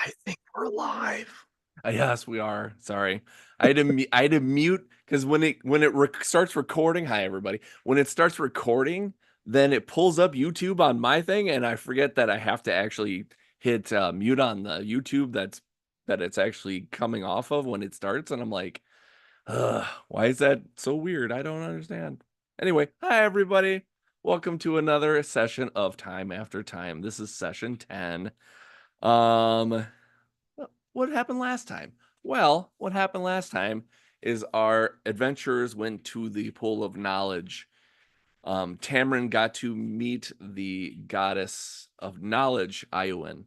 I think we're live. Yes, we are. Sorry. I had to mute because when it starts recording, hi everybody. When it starts recording, then it pulls up YouTube on my thing, and I forget that I have to actually hit mute on the YouTube that it's actually coming off of when it starts, and I'm like, why is that so weird? I don't understand. Anyway, hi everybody. Welcome to another session of Time After Time. This is session 10. Um what happened last time? Well, what happened last time is our adventurers went to the pool of knowledge. Tamron got to meet the goddess of knowledge, Iowan,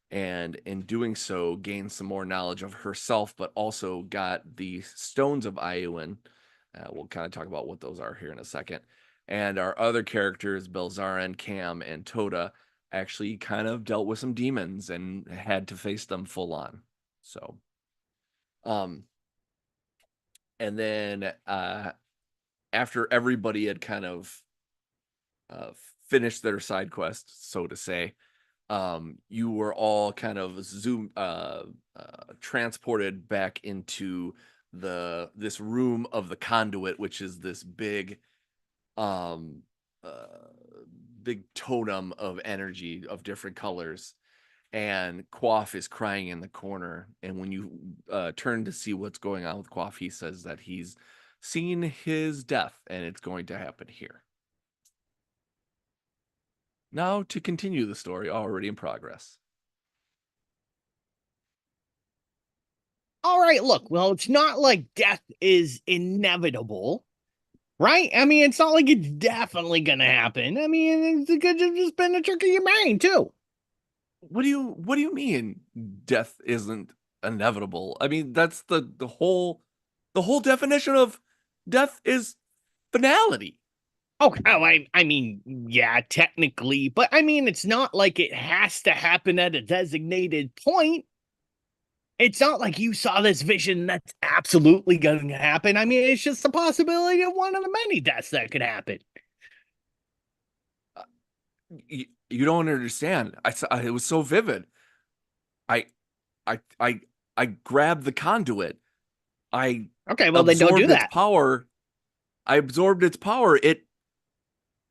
and in doing so, gained some more knowledge of herself, but also got the stones of Iowan. We'll kind of talk about what those are here in a second. And our other characters, Belzarin, Cam, and Toda, actually kind of dealt with some demons and had to face them full on. So, um, and then after everybody had kind of uh, finished their side quest, so to say, you were all kind of transported back into this room of the conduit, which is this um, uh, big totem of energy of different colors. And Quaff is crying in the corner. And when you turn to see what's going on with Quaff, he says that he's seen his death and it's going to happen here. Now to continue the story already in progress. All right, look, well, it's not like death is inevitable, right? I mean, it's not like it's definitely gonna happen. I mean, it could have just been a trick of your brain, too. What do you mean death isn't inevitable? I mean, that's the whole definition of death is finality. Okay, I mean, yeah, technically, but I mean, it's not like it has to happen at a designated point. It's not like you saw this vision that's absolutely going to happen. I mean, it's just a possibility of one of the many deaths that could happen. You don't understand. I saw it was so vivid. I I I I grabbed the conduit. I Okay, well, then don't do absorbed its that. power. I absorbed its power. It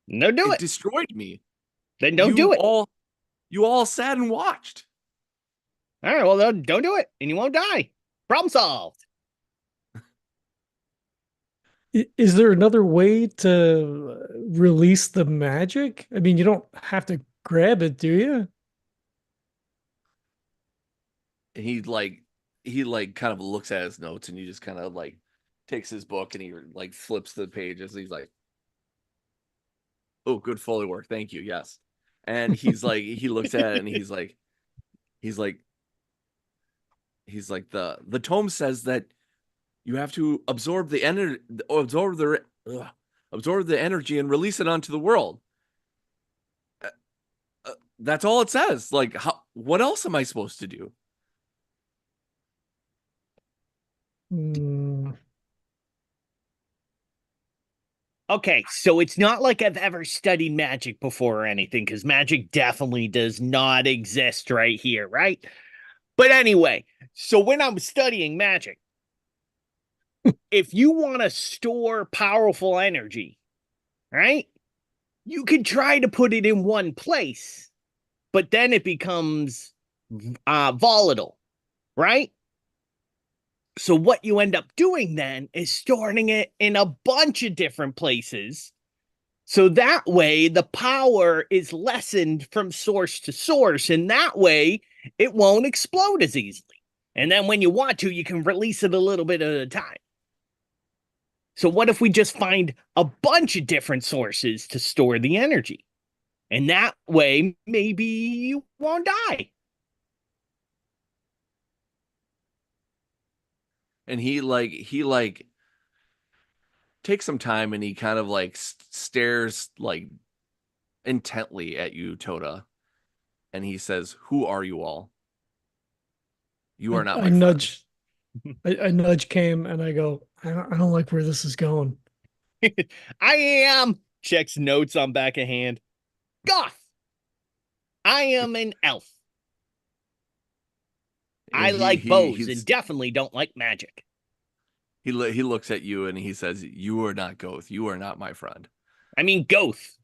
No, do it it. destroyed me. Then don't You do it. all you all sat and watched. All right, well, then don't do it, and you won't die. Problem solved. Is there another way to release the magic? I mean, you don't have to grab it, do you? And he kind of looks at his notes and he just kind of like takes his book and he like flips the pages. He's like, "Oh, good Foley work. Thank you. Yes." And he's like he looks at it and he's like he's like the tome says that you have to absorb the energy and release it onto the world. Uh, that's all it says. Like, what else am I supposed to do? Hmm. Okay, so it's not like I've ever studied magic before or anything, because magic definitely does not exist right here, right? But anyway, so when I'm studying magic, if you want to store powerful energy, right, you could try to put it in one place, but then it becomes volatile, right? So what you end up doing then is storing it in a bunch of different places. So that way the power is lessened from source to source, and that way it won't explode as easily. And then when you want to, you can release it a little bit at a time. So what if we just find a bunch of different sources to store the energy? And that way maybe you won't die. And he takes some time and he kind of like stares like intently at you, Toda, and he says, "Who are you all? You I, are not I my friends." nudge, I nudge Cam and I go, I don't like where this is going. I am, checks notes on back of hand. Goth. I am an elf. I like bows and definitely don't like magic. He looks at you and he says, "You are not Goth. You are not my friend." I mean, Goth.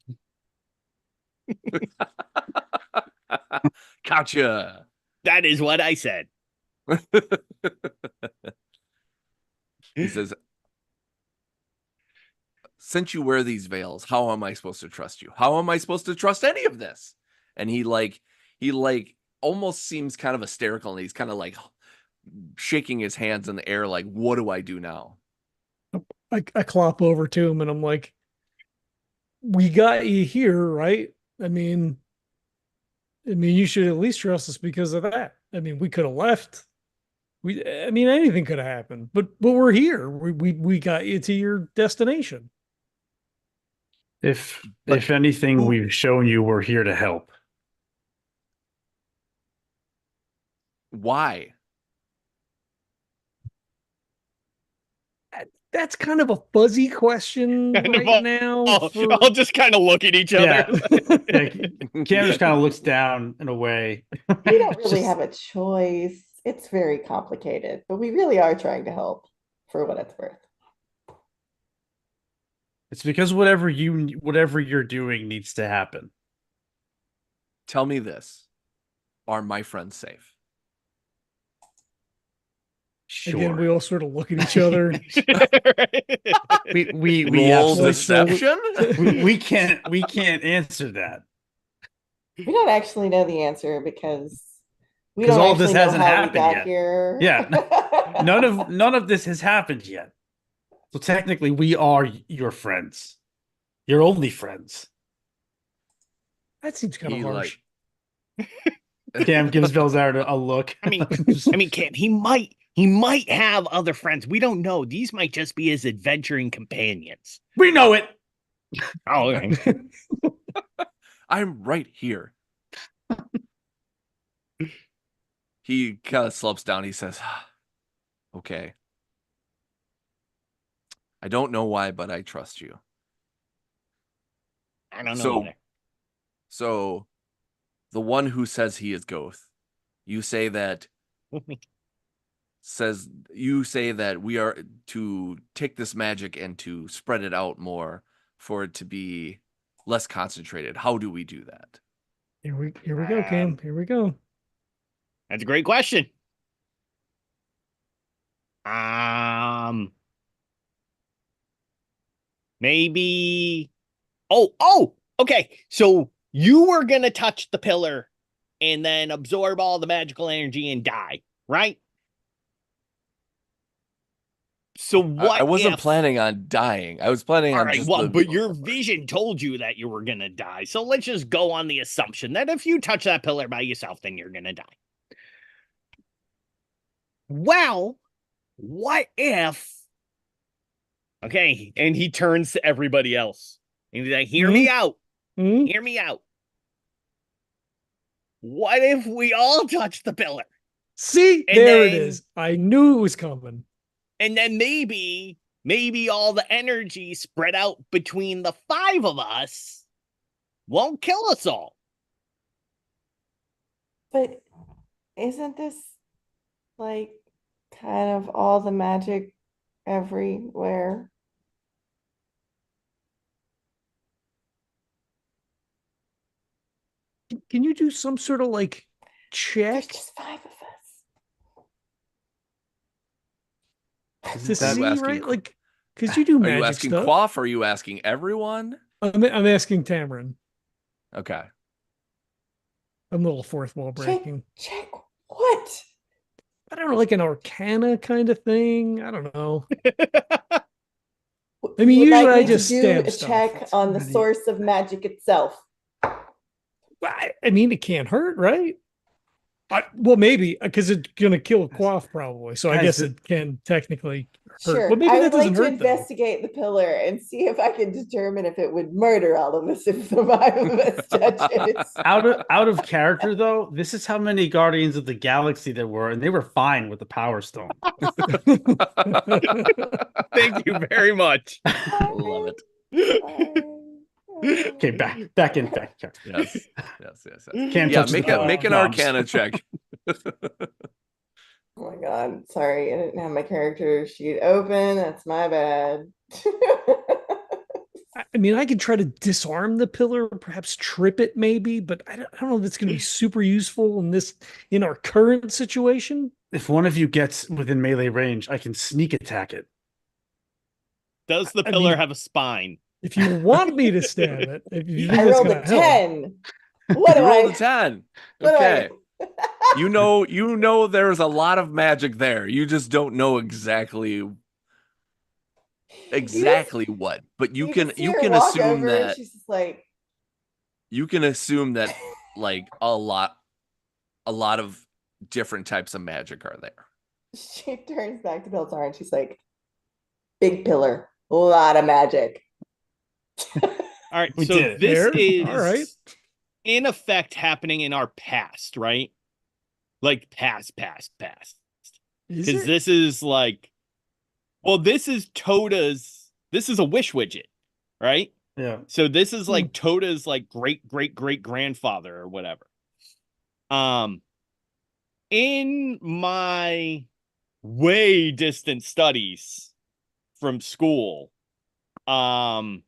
Gotcha. That is what I said. He says, "Since you wear these veils, how am I supposed to trust you? How am I supposed to trust any of this?" And he almost seems kind of hysterical, and he's kind of like shaking his hands in the air, like, "What do I do now?" I clop over to him and I'm like, we got you here, right? I mean, you should at least trust us because of that. I mean, we could have left. I mean, anything could have happened, but we're here. We got you to your destination. If But anything, who- we've shown you we're here to help. Why? That's kind of a fuzzy question Kind of right now. I'll just kind of look at each other. Yeah, Cam just kind of looks down in a way. We don't really Just- have a choice. It's very complicated, but we really are trying to help for what it's worth. It's because whatever you're doing needs to happen. Tell me this. Are my friends safe? Sure. Again, we all sort of look at each other. we Roll absolutely- deception? we can't answer that. We don't actually know the answer because we 'Cause don't all this actually know hasn't how we happened got yet. here. Yeah. None of this has happened yet. So technically we are your friends. Your only friends. That seems kind of He, harsh. Cam gives Belzar a look. I mean, Cam, he might have other friends. We don't know. These might just be his adventuring companions. we know it. Oh, okay. I'm right here. He kind of slumps down. He says, "Okay. I don't know why, but I trust you." I don't know. So, either. so the one who says he is Goth, you say that we are to take this magic and to spread it out more for it to be less concentrated. How do we do that? Here we go, Cam. Here we go. That's a great question. Maybe. Oh, okay. So you were gonna touch the pillar and then absorb all the magical energy and die, right? So what? I wasn't if- planning on dying. I was planning All on right, just well, the- but your vision told you that you were gonna die. So let's just go on the assumption that if you touch that pillar by yourself, then you're gonna die. Well, what if? Okay, and he turns to everybody else and he's like, "Hear me out. Hmm? Hear me out. What if we all touch the pillar, See, And there it then- is. I knew it was coming. and then maybe all the energy spread out between the 5 of us won't kill us all." But isn't this like kind of all the magic everywhere? Can you do some sort of like There's check just 5 of us. to Isn't that- see, asking right? Qu- Like, because you do Are magic you asking stuff. Quaff? Or are you asking everyone? I'm asking Tamarin. Okay. I'm a little fourth wall breaking. Check what? I don't know, like an arcana kind of thing. I don't know. I mean, You would usually I me to just do stab a stuff. check That's on the pretty- source of magic itself. I mean, it can't hurt, right? Well, maybe because it's gonna kill Quaff probably. So I Guys, guess it can technically hurt. Sure. But maybe I that would like doesn't to hurt though. investigate the pillar and see if I can determine if it would murder all of us if the 5 of us touch it. Out of character though, this is how many Guardians of the Galaxy there were, and they were fine with the Power Stone. Thank you very much. Love it. Okay, back in character. Yes. Cam Yeah, touches make the pillar. an No, I'm just- Arcana check. Oh my God. Sorry, I didn't have my character sheet open. That's my bad. I mean, I could try to disarm the pillar, perhaps trip it, maybe, but I don't know if it's going to be super useful in our current situation. If one of you gets within melee range, I can sneak attack it. Does the I pillar mean, have a spine? if you want me to stab it, if you think I that's rolled going a to help. 10. What do You rolled I a 10. what do Okay. I You know there's a lot of magic there. You just don't know exactly what. But you just see you her can walk assume over and that she's just like like a lot of different types of magic are there. she turns back to Beltar and she's like, big pillar, a lot of magic. All right, We so did it. this Fair. is All right. in effect happening in our past, right? Like past. Is Because it? this is like, well, this is Toda's. This is a wish widget, right? Yeah. So this is like Toda's like great grandfather or whatever. In my way distant studies from school, was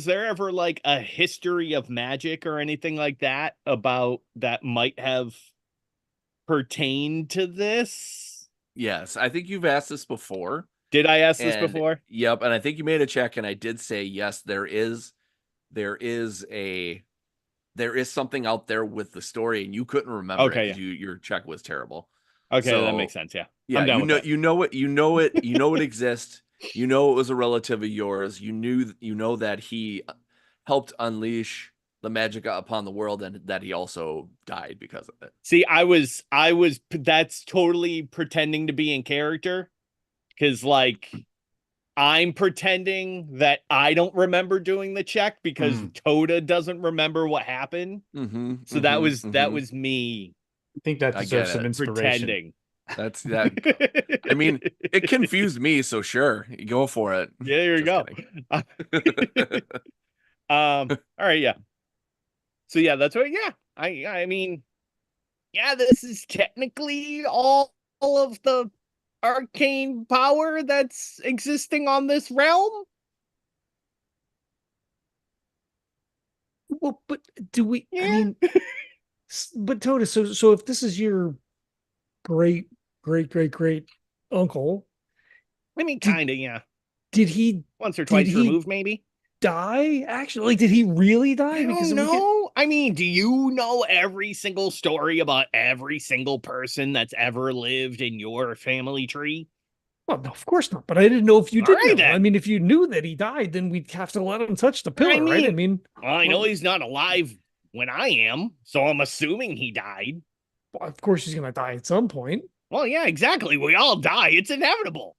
there ever like a history of magic or anything like that about that might have pertained to this? Yes, I think you've asked this before. Did I ask this And before? yep, and I think you made a check and I did say yes, there is something out there with the story and you couldn't remember it Okay, because your check was terrible. Okay, that So makes sense. Yeah. yeah, I'm down with that. you know it exists. You know it was a relative of yours. You know that he helped unleash the magic upon the world and that he also died because of it. See, that's totally pretending to be in character because, like, I'm pretending that I don't remember doing the check because Toda doesn't remember what happened. So that was me I think that I get deserves some it. inspiration. pretending. That's that. I mean, it confused me, so sure, go for it. Yeah, there you Just go. kidding. All right, yeah. So yeah, that's what. Yeah, I mean, yeah, this is technically all of the arcane power that's existing on this realm. Well, but do we? I Yeah. mean, but Toda, so if this is your great great uncle, I mean, did kind of, yeah. did he Once or did twice he removed, maybe. die? Actually, like, did he really die? I Because don't we get know. I mean, do you know every single story about every single person that's ever lived in your family tree? well, no, of course not. But I didn't know if you All did right, know. I then. mean, if you knew that he died, then we'd have to let him touch the pillar, right? I mean, Well, I know well, he's not alive when I am, so I'm assuming he died. of course he's gonna die at some point. Well, yeah, exactly. We all die. It's inevitable.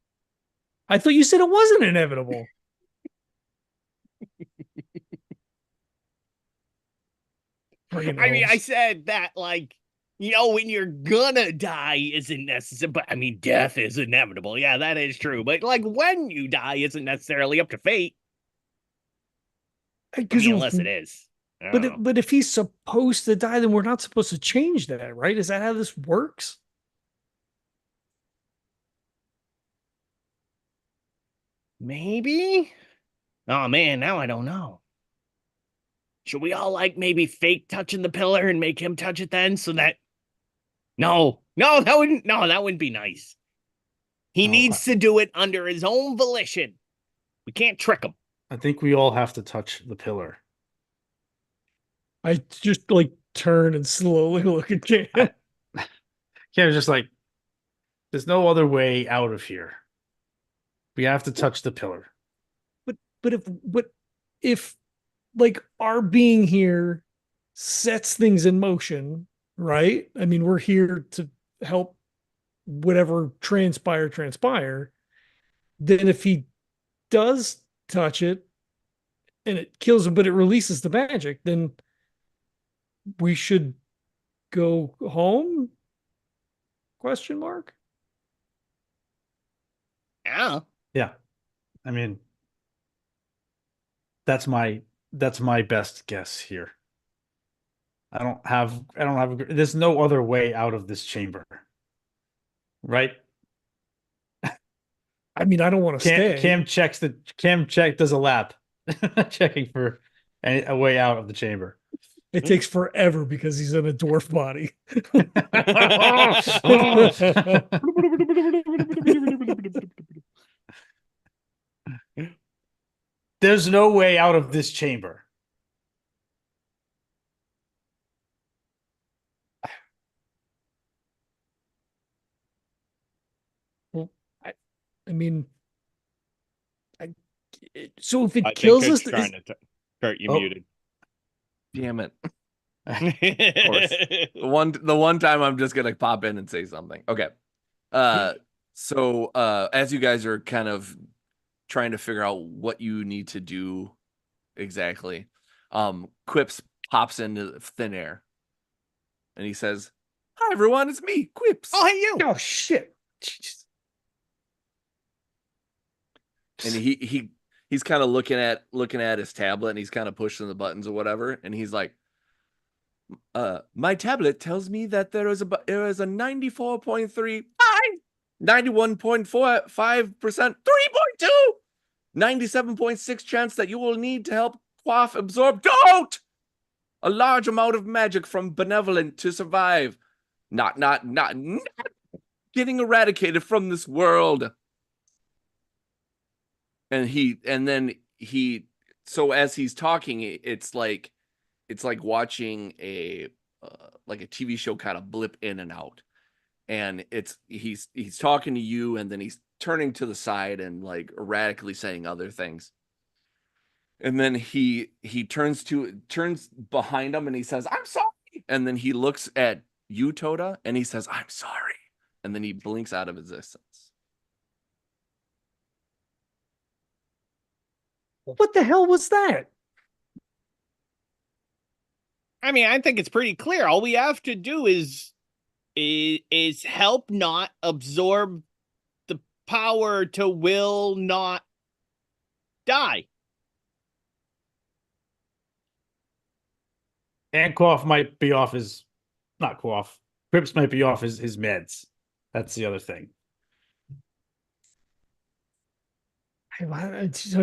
I thought you said it wasn't inevitable. Friggin' I mean, I elves. said that, like, when you're gonna die isn't necessary, but I mean, death is inevitable. Yeah, that is true. But, like, when you die isn't necessarily up to fate. I Because mean, unless it is. I don't know. but if he's supposed to die, then we're not supposed to change that, right? Is that how this works? Maybe? Oh, man, now I don't know. Should we all, like, maybe fake touching the pillar and make him touch it then so that. No, that wouldn't be nice. He No, needs to do it under his own volition. We can't trick him. I think we all have to touch the pillar. I just like turn and slowly look at Cam. Yeah, it's just like there's no other way out of here. We have to touch the pillar. But if like our being here sets things in motion, right? I mean, we're here to help whatever transpire. Then if he does touch it and it kills him, but it releases the magic, then we should go home? Question mark. Yeah. Yeah. I mean, that's my best guess here. There's no other way out of this chamber. right? I mean, I don't want to stay. Cam does a lap, checking for a way out of the chamber. It takes forever because he's in a dwarf body. There's no way out of this chamber. Well, I mean, so if it I think kills Kurt's us, trying to Kurt, you Oh. muted. Damn it. Of course. The one time I'm just gonna pop in and say something. Okay. So as you guys are kind of trying to figure out what you need to do exactly, Quips pops into thin air and he says, "Hi everyone, it's me, Quips." Oh, hey, you. oh shit. Jeez. And he's kind of looking at his tablet and he's kind of pushing the buttons or whatever, and he's like, my tablet tells me that there is a 94.35, 91.45%, 3.2, 97.6 chance that you will need to help Quaff absorb a large amount of magic from Benevolent to survive. Not getting eradicated from this world. So as he's talking, it's like watching a TV show kind of blip in and out, and he's talking to you, and then he's turning to the side and like erratically saying other things, and then he turns behind him and he says, "I'm sorry," and then he looks at you, Toda, and he says, "I'm sorry," and then he blinks out of existence. What the hell was that? I mean, I think it's pretty clear. All we have to do is help not absorb the power to will not die. And Quaff might be off his, not Quaff. Crips might be off his meds. That's the other thing. I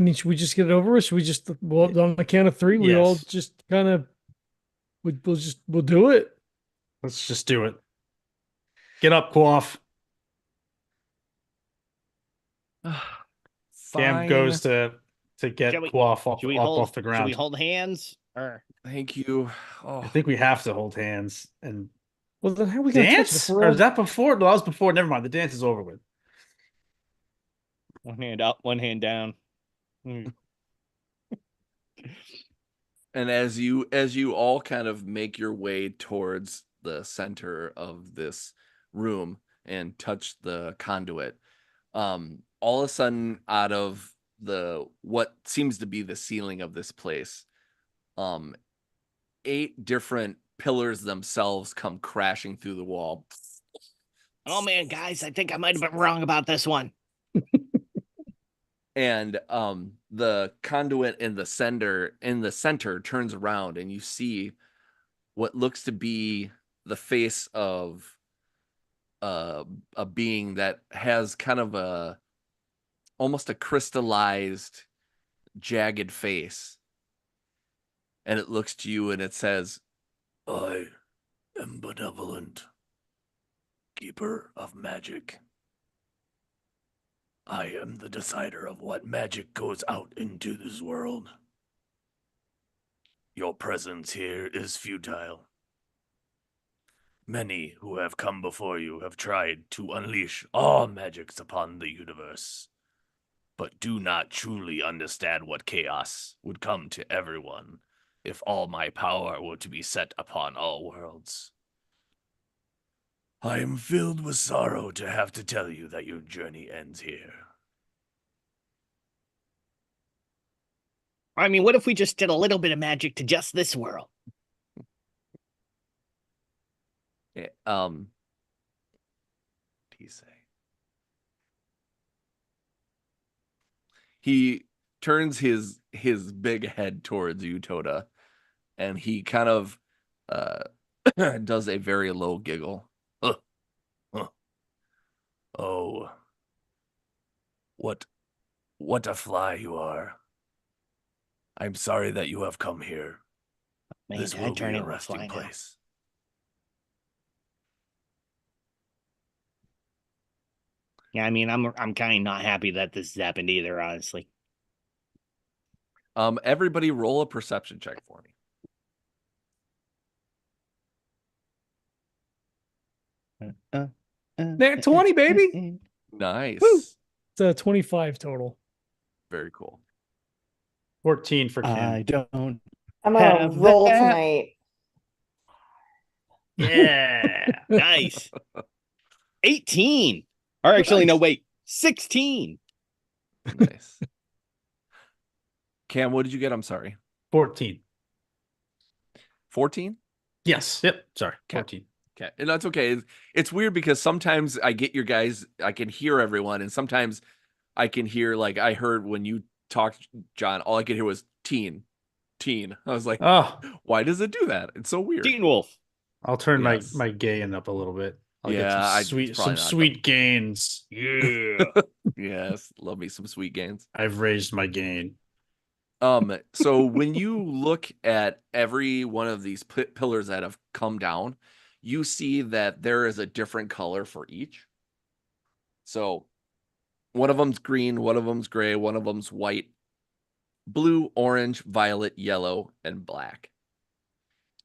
mean, should we just get it over with? Should we just, well, on the count of three, we all Yes. just kind of, we'll do it. Let's just do it. Get up, Quaff. Cam goes to get Shall we- Quaff off Should we off the Should we ground. hold hands? Or Thank you. Oh, I think we have to hold hands and Well, then how are we going to touch it if dance. we're Or all... is that before? No, that was before. Never mind. The dance is over with. one hand up, one hand down. and as you all kind of make your way towards the center of this room and touch the conduit, all of a sudden, out of what seems to be the ceiling of this place, 8 different pillars themselves come crashing through the wall. Oh man, guys, I think I might have been wrong about this one. And the conduit in the center turns around, and you see what looks to be the face of a being that has kind of almost a crystallized, jagged face. And it looks to you and it says, "I am Benevolent, keeper of magic. I am the decider of what magic goes out into this world. Your presence here is futile. Many who have come before you have tried to unleash all magics upon the universe, but do not truly understand what chaos would come to everyone if all my power were to be set upon all worlds. I am filled with sorrow to have to tell you that your journey ends here." I mean, what if we just did a little bit of magic to just this world? What do you say? He turns his big head towards you, Toda, and he kind of does a very low giggle. What a fly you are. I'm sorry that you have come here. Man, This did I will be turn your into a resting fly now? place. Yeah, I mean, I'm kind of not happy that this has happened either, honestly. Everybody roll a perception check for me. Nat 20, baby. Nice. Woo! It's a 25 total. Very cool. 14 for Kim. I don't I'm gonna have roll that. tonight. Yeah, nice. 18. Or actually, no, Nice. wait, 16. Nice. Cam, what did you get? I'm sorry. 14. 14? Yes. Yep. Sorry. Okay. 14. Okay. And that's okay. It's weird because sometimes I get your guys, I can hear everyone, and sometimes I can hear, like, I heard when you talked, John, all I could hear was teen. I was like, Oh, why does it do that? It's so weird. Teen Wolf. I'll turn Yes. my gain up a little bit. I'll get Yeah, some it's probably not sweet gains. Yeah. Yes, love me some sweet gains. I've raised my gain. So when you look at every one of these pillars that have come down, you see that there is a different color for each. So one of them's green, one of them's gray, one of them's white, blue, orange, violet, yellow, and black.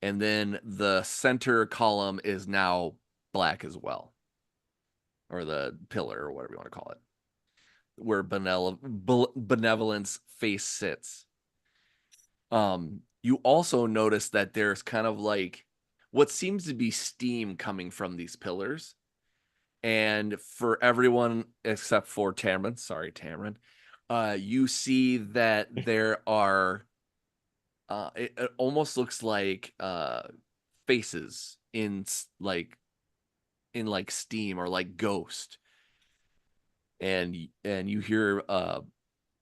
And then the center column is now black as well, or the pillar, or whatever you want to call it, where Benevolent's face sits. You also notice that there's kind of like what seems to be steam coming from these pillars. And for everyone except for Tamron, sorry, Tamron, you see that there are, it almost looks like faces in like steam or like ghost. And you hear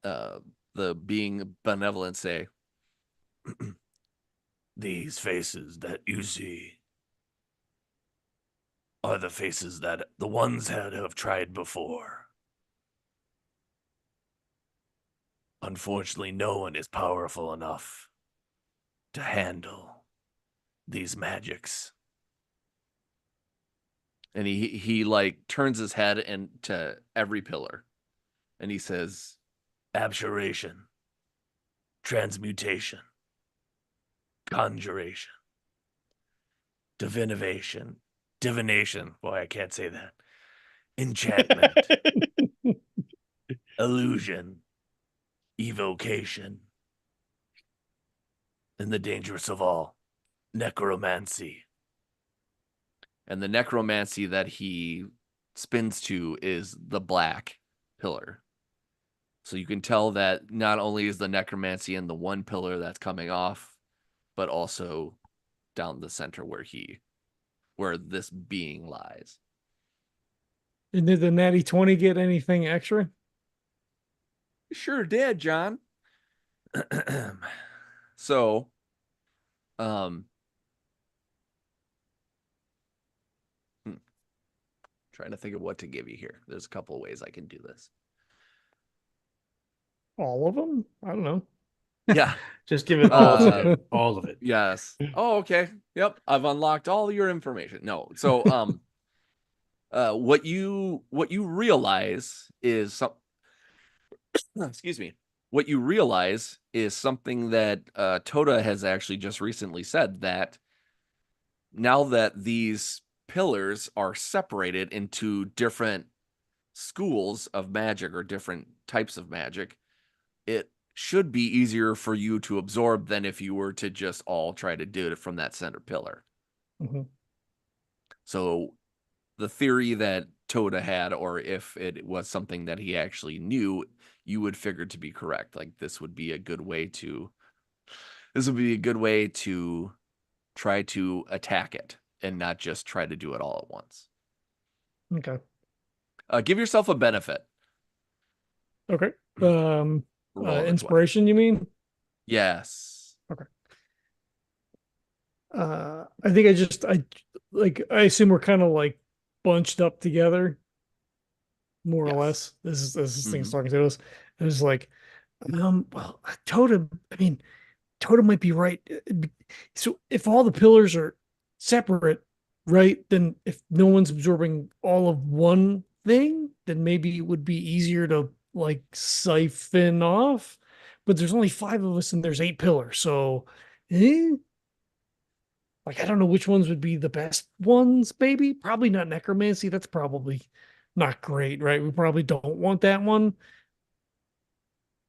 the being Benevolent say, these faces that you see are the faces that the ones that have tried before. Unfortunately, no one is powerful enough to handle these magics. And he like turns his head into every pillar, and he says, abjuration, transmutation, conjuration, divination. Boy, I can't say that. Enchantment, illusion, evocation, and the dangerous of all, necromancy. And the necromancy that he spins to is the black pillar. So you can tell that not only is the necromancy in the one pillar that's coming off, but also down the center where this being lies. And did the natty 20 get anything extra? Sure did, John. So, trying to think of what to give you here. There's a couple of ways I can do this. All of them? I don't know. Yeah. Just give it all to him. All of it. Yes. Oh, okay. Yep. I've unlocked all your information. No. So, what you realize is excuse me. What you realize is something that Toda has actually just recently said, that now that these pillars are separated into different schools of magic or different types of magic, it should be easier for you to absorb than if you were to just all try to do it from that center pillar. Mhm. So the theory that Toda had, or if it was something that he actually knew, you would figure to be correct. Like this would be a good way to try to attack it and not just try to do it all at once. Okay. Give yourself a benefit. Okay. Roll a 20. Inspiration, you mean? Yes. I think I assume we're kind of like bunched up together. more or Yes. less. This thing's Mhm. talking to us. It was like, well, a totem. I mean, totem might be right. So if all the pillars are separate, right, then if no one's absorbing all of one thing, then maybe it would be easier to like siphon off. But there's only five of us and there's eight pillars. So, eh? Like, I don't know which ones would be the best ones, maybe. Probably not necromancy. That's probably not great, right? We probably don't want that one.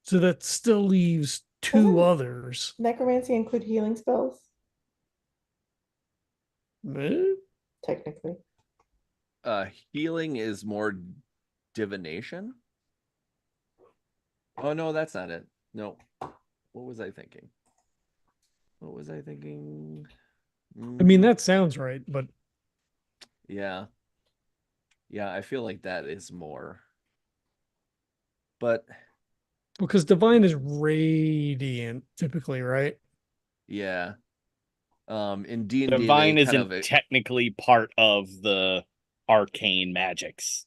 So that still leaves two Doesn't others. necromancy include healing spells? Eh? Technically. Healing is more divination. Oh no, that's not it. No. What was I thinking? What was I thinking? I mean, Mm, that sounds right, but yeah. Yeah, I feel like that is more. But because divine is radiant typically, right? yeah. In D&D they Divine kind isn't of technically part of the arcane magics.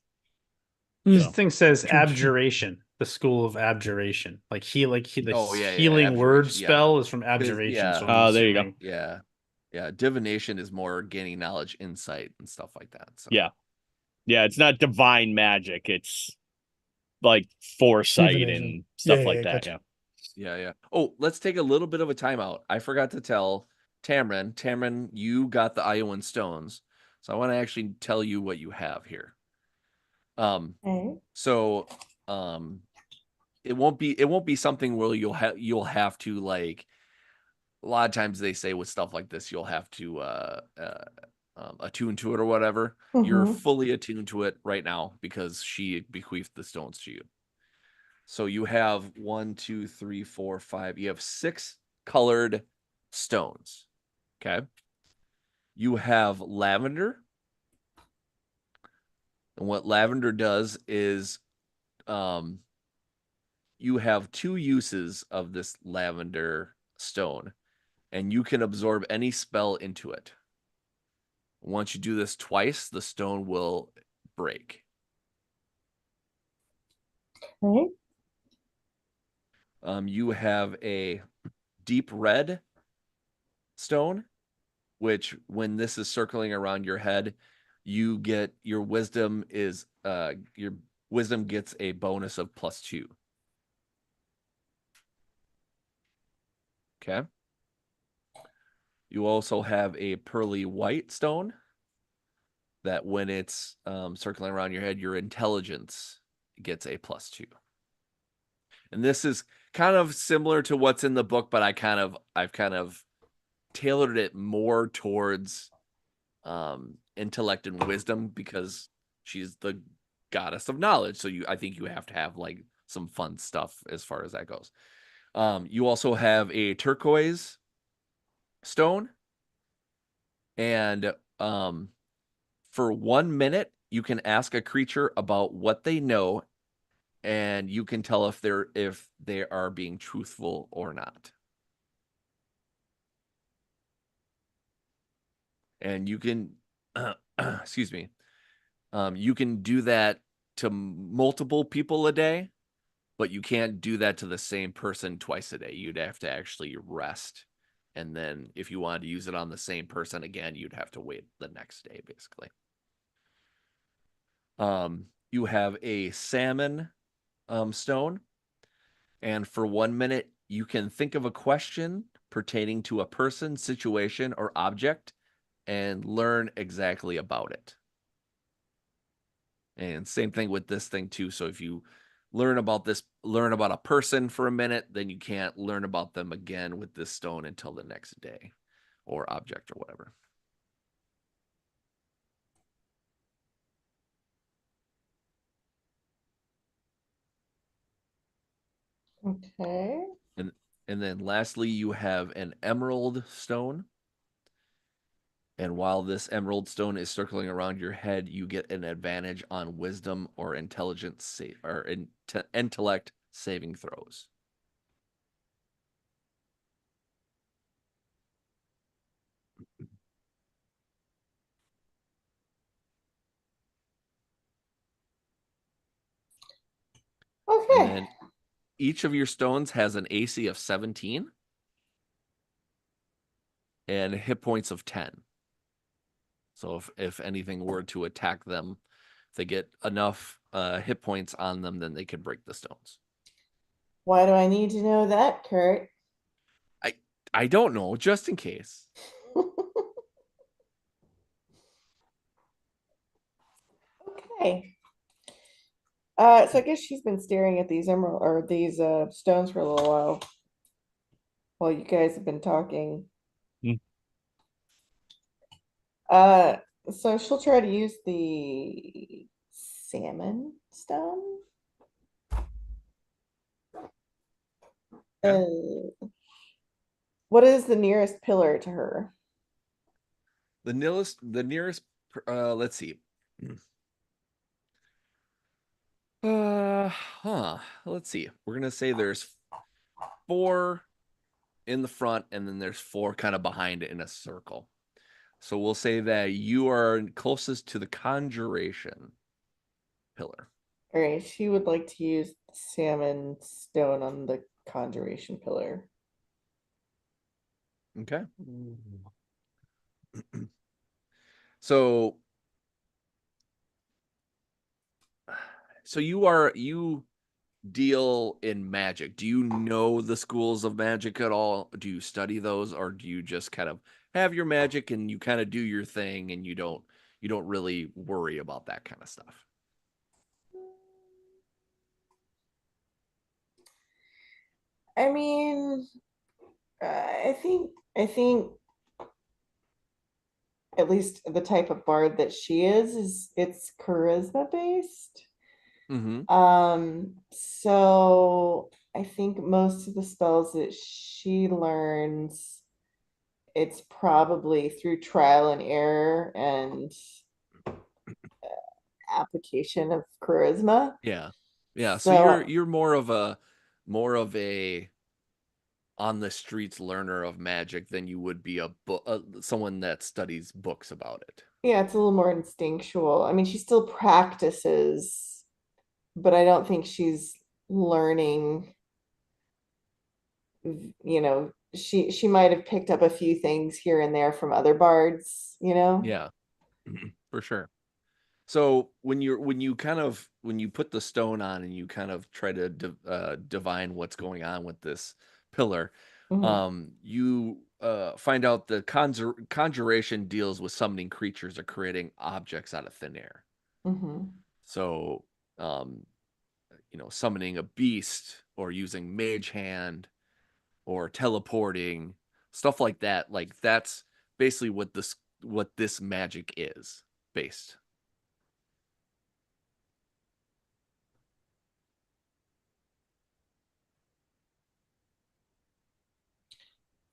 This Mm, thing says true, true. abjuration, the school of abjuration. The oh yeah, healing word abjuration. Yeah. spell is from 'Cause, abjuration. yeah. So I'm Oh, there you go. assuming Yeah. Yeah, divination is more gaining knowledge, insight, and stuff like that. So Yeah. Yeah, it's not divine magic. It's like foresight Divination. and Yeah, stuff yeah, like yeah, that. gotcha. Yeah. yeah, yeah. Oh, let's take a little bit of a timeout. I forgot to tell Tamron. Tamron, you got the Iowan stones, so I want to actually tell you what you have here. Okay. So, um, it won't be something where you'll have to like. A lot of times they say with stuff like this, you'll have to attune to it or whatever. You're Mm-hmm. fully attuned to it right now because she bequeathed the stones to you. So you have 1, 2, 3, 4, 5. You have 6 colored stones. Okay. You have lavender. And what lavender does is um, you have 2 uses of this lavender stone, and you can absorb any spell into it. Once you do this twice, the stone will break. Okay. You have a deep red stone, which when this is circling around your head, you get your wisdom gets a bonus of +2. Okay. You also have a pearly white stone that when it's circling around your head, your intelligence gets a +2. And this is kind of similar to what's in the book, but I've kind of tailored it more towards intellect and wisdom because she's the goddess of knowledge. So I think you have to have like some fun stuff as far as that goes. You also have a turquoise stone, and for 1 minute you can ask a creature about what they know, and you can tell if they are being truthful or not. And you can excuse me, you can do that to multiple people a day, but you can't do that to the same person twice a day. You'd have to actually rest, and then if you wanted to use it on the same person again, you'd have to wait the next day basically. You have a salmon stone, and for 1 minute you can think of a question pertaining to a person, situation, or object and learn exactly about it. And same thing with this thing too. So if you learn about a person for a minute, then you can't learn about them again with this stone until the next day or object or whatever. Okay. And then lastly, you have an emerald stone. And while this emerald stone is circling around your head, you get an advantage on wisdom or intelligence or intellect saving throws. And Okay. then each of your stones has an AC of 17 and hit points of 10. So if anything were to attack them, if they get enough hit points on them, then they could break the stones. Why do I need to know that, Kurt? I don't know, just in case. Okay. So I guess she's been staring at these emerald or these stones for a little while you guys have been talking. Hmm. So she'll try to use the salmon stone. Okay. What is the nearest pillar to her? The nearest let's see. Let's see. We're gonna say there's 4 in the front, and then there's 4 kind of behind it in a circle. So we'll say that you are closest to the conjuration pillar. All right, she would like to use the salmon stone on the conjuration pillar. Okay. So you deal in magic. Do you know the schools of magic at all? Do you study those, or do you just kind of have your magic and you kind of do your thing and you don't really worry about that kind of stuff? I mean, I think at least the type of bard that she is it's charisma based. Mm-hmm. So I think most of the spells that she learns, it's probably through trial and error and application of charisma. Yeah. Yeah. So So you're more of a on the streets learner of magic than you would be someone that studies books about it. yeah, it's a little more instinctual. I mean, she still practices, but I don't think she's learning, she might have picked up a few things here and there from other bards. Yeah. For sure. So when you put the stone on and you kind of try to divine what's going on with this pillar, Mhm, you find out the conjuration deals with summoning creatures or creating objects out of thin air. mhm. So, um, summoning a beast or using mage hand or teleporting, stuff like that. Like that's basically what this magic is based.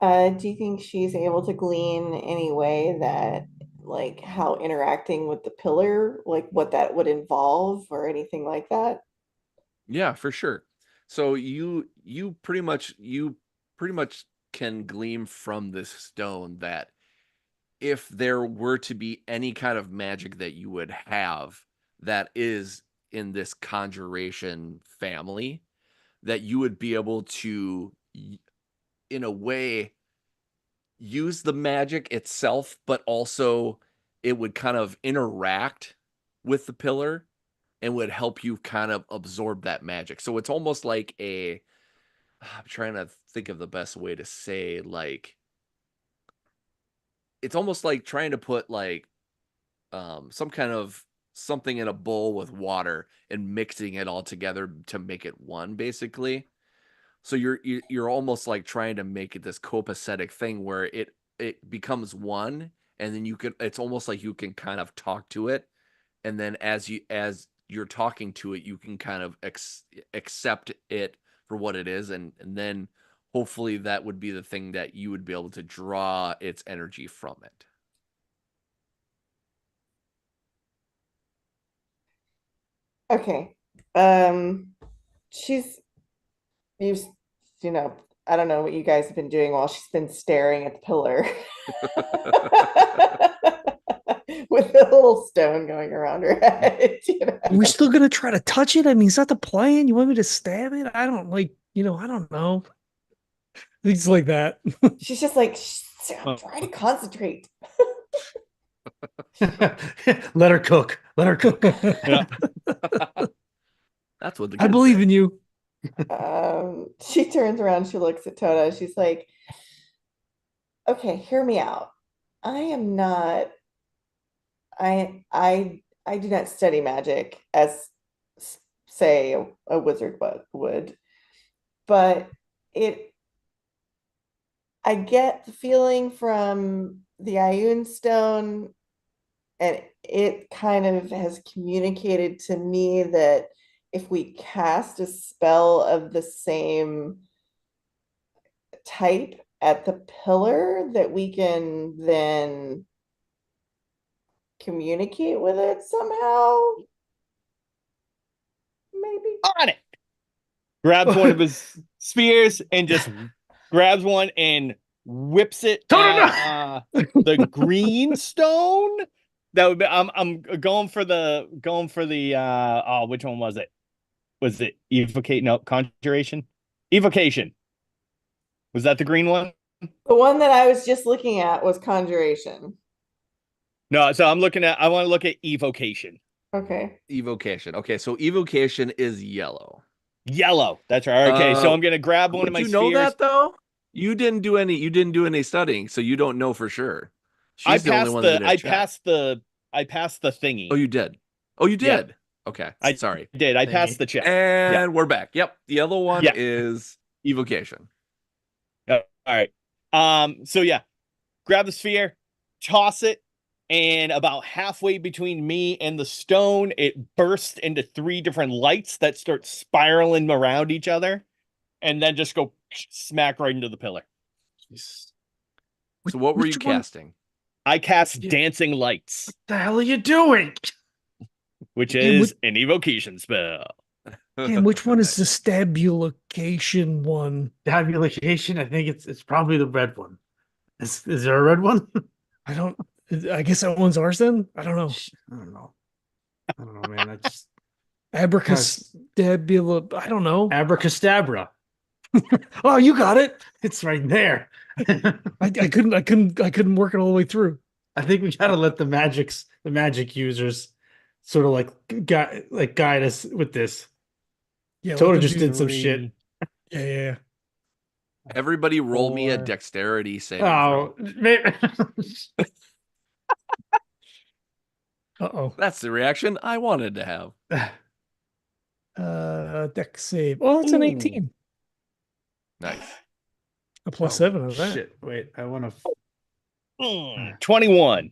Do you think she's able to glean any way that, like, how interacting with the pillar, like what that would involve or anything like that? Yeah, for sure. So you pretty much can glean from this stone that if there were to be any kind of magic that you would have that is in this conjuration family, that you would be able to in a way use the magic itself, but also it would kind of interact with the pillar and would help you kind of absorb that magic. So it's almost like I'm trying to think of the best way to say, like, it's almost like trying to put like some kind of something in a bowl with water and mixing it all together to make it one, basically. So you're almost like trying to make it this copacetic thing where it becomes one, and then it's almost like you can kind of talk to it, and then as you're talking to it, you can kind of accept it for what it is, and then hopefully that would be the thing that you would be able to draw its energy from it. Okay. She's you've I don't know what you guys have been doing while she's been staring at the pillar. with a little stone going around her head. We're still gonna try to touch it. I mean, is that the plan? You want me to stab it? I don't like, I don't know. Things like that. She's just like, I'm trying to concentrate. Let her cook. Let her cook. Yeah. That's what the I kids believe say. in you. She turns around, she looks at Tota. She's like, okay, hear me out. I am not, I do not study magic as say a wizard would, but it I get the feeling from the Ioun stone, and it kind of has communicated to me that if we cast a spell of the same type at the pillar, that we can then communicate with it somehow. Maybe. On it. Grabs one of his spears and just grabs one and whips it at the green stone. That would be I'm going for the which one was it? Was it evocation? No, conjuration? Evocation. Was that the green one? The one that I was just looking at was conjuration. No, so I want to look at evocation. Okay. Evocation. Okay, so evocation is yellow. Yellow. That's right. Okay, so I'm gonna grab one of Would my you know spheres. that though? You didn't do any studying, so you don't know for sure. She's the only one that did I check. passed the thingy. Oh, you did. Oh, you Yeah. did. Okay. I Sorry. did. I passed the check. And we're back. Yep. The yellow one Yeah. is evocation. All right. So yeah, grab the sphere, toss it, and about halfway between me and the stone, it bursts into 3 different lights that start spiraling around each other, and then just go smack right into the pillar. So what were you Which one? casting? I cast dancing lights, What the hell are you doing? which And is an evocation spell. Damn, which one is the stabulation one? Tabulation. I think it's probably the red one. Is there a red one? I guess that one's ours then? I don't know. I don't know. I don't know, man. I just Abracastabula. I don't know. abracadabra. Oh, you got it. It's right there. I couldn't work it all the way through. I think we gotta let the magic users sort of guide us with this. Yeah, Toto let them just do did some shit. Yeah. Everybody roll me a 4. dexterity saving Oh, throw. maybe. Uh-oh. That's the reaction I wanted to have. Deck save. Oh, it's an Ooh. 18. Nice. A +7 of that. Oh, Shit. Wait, I want to. 21.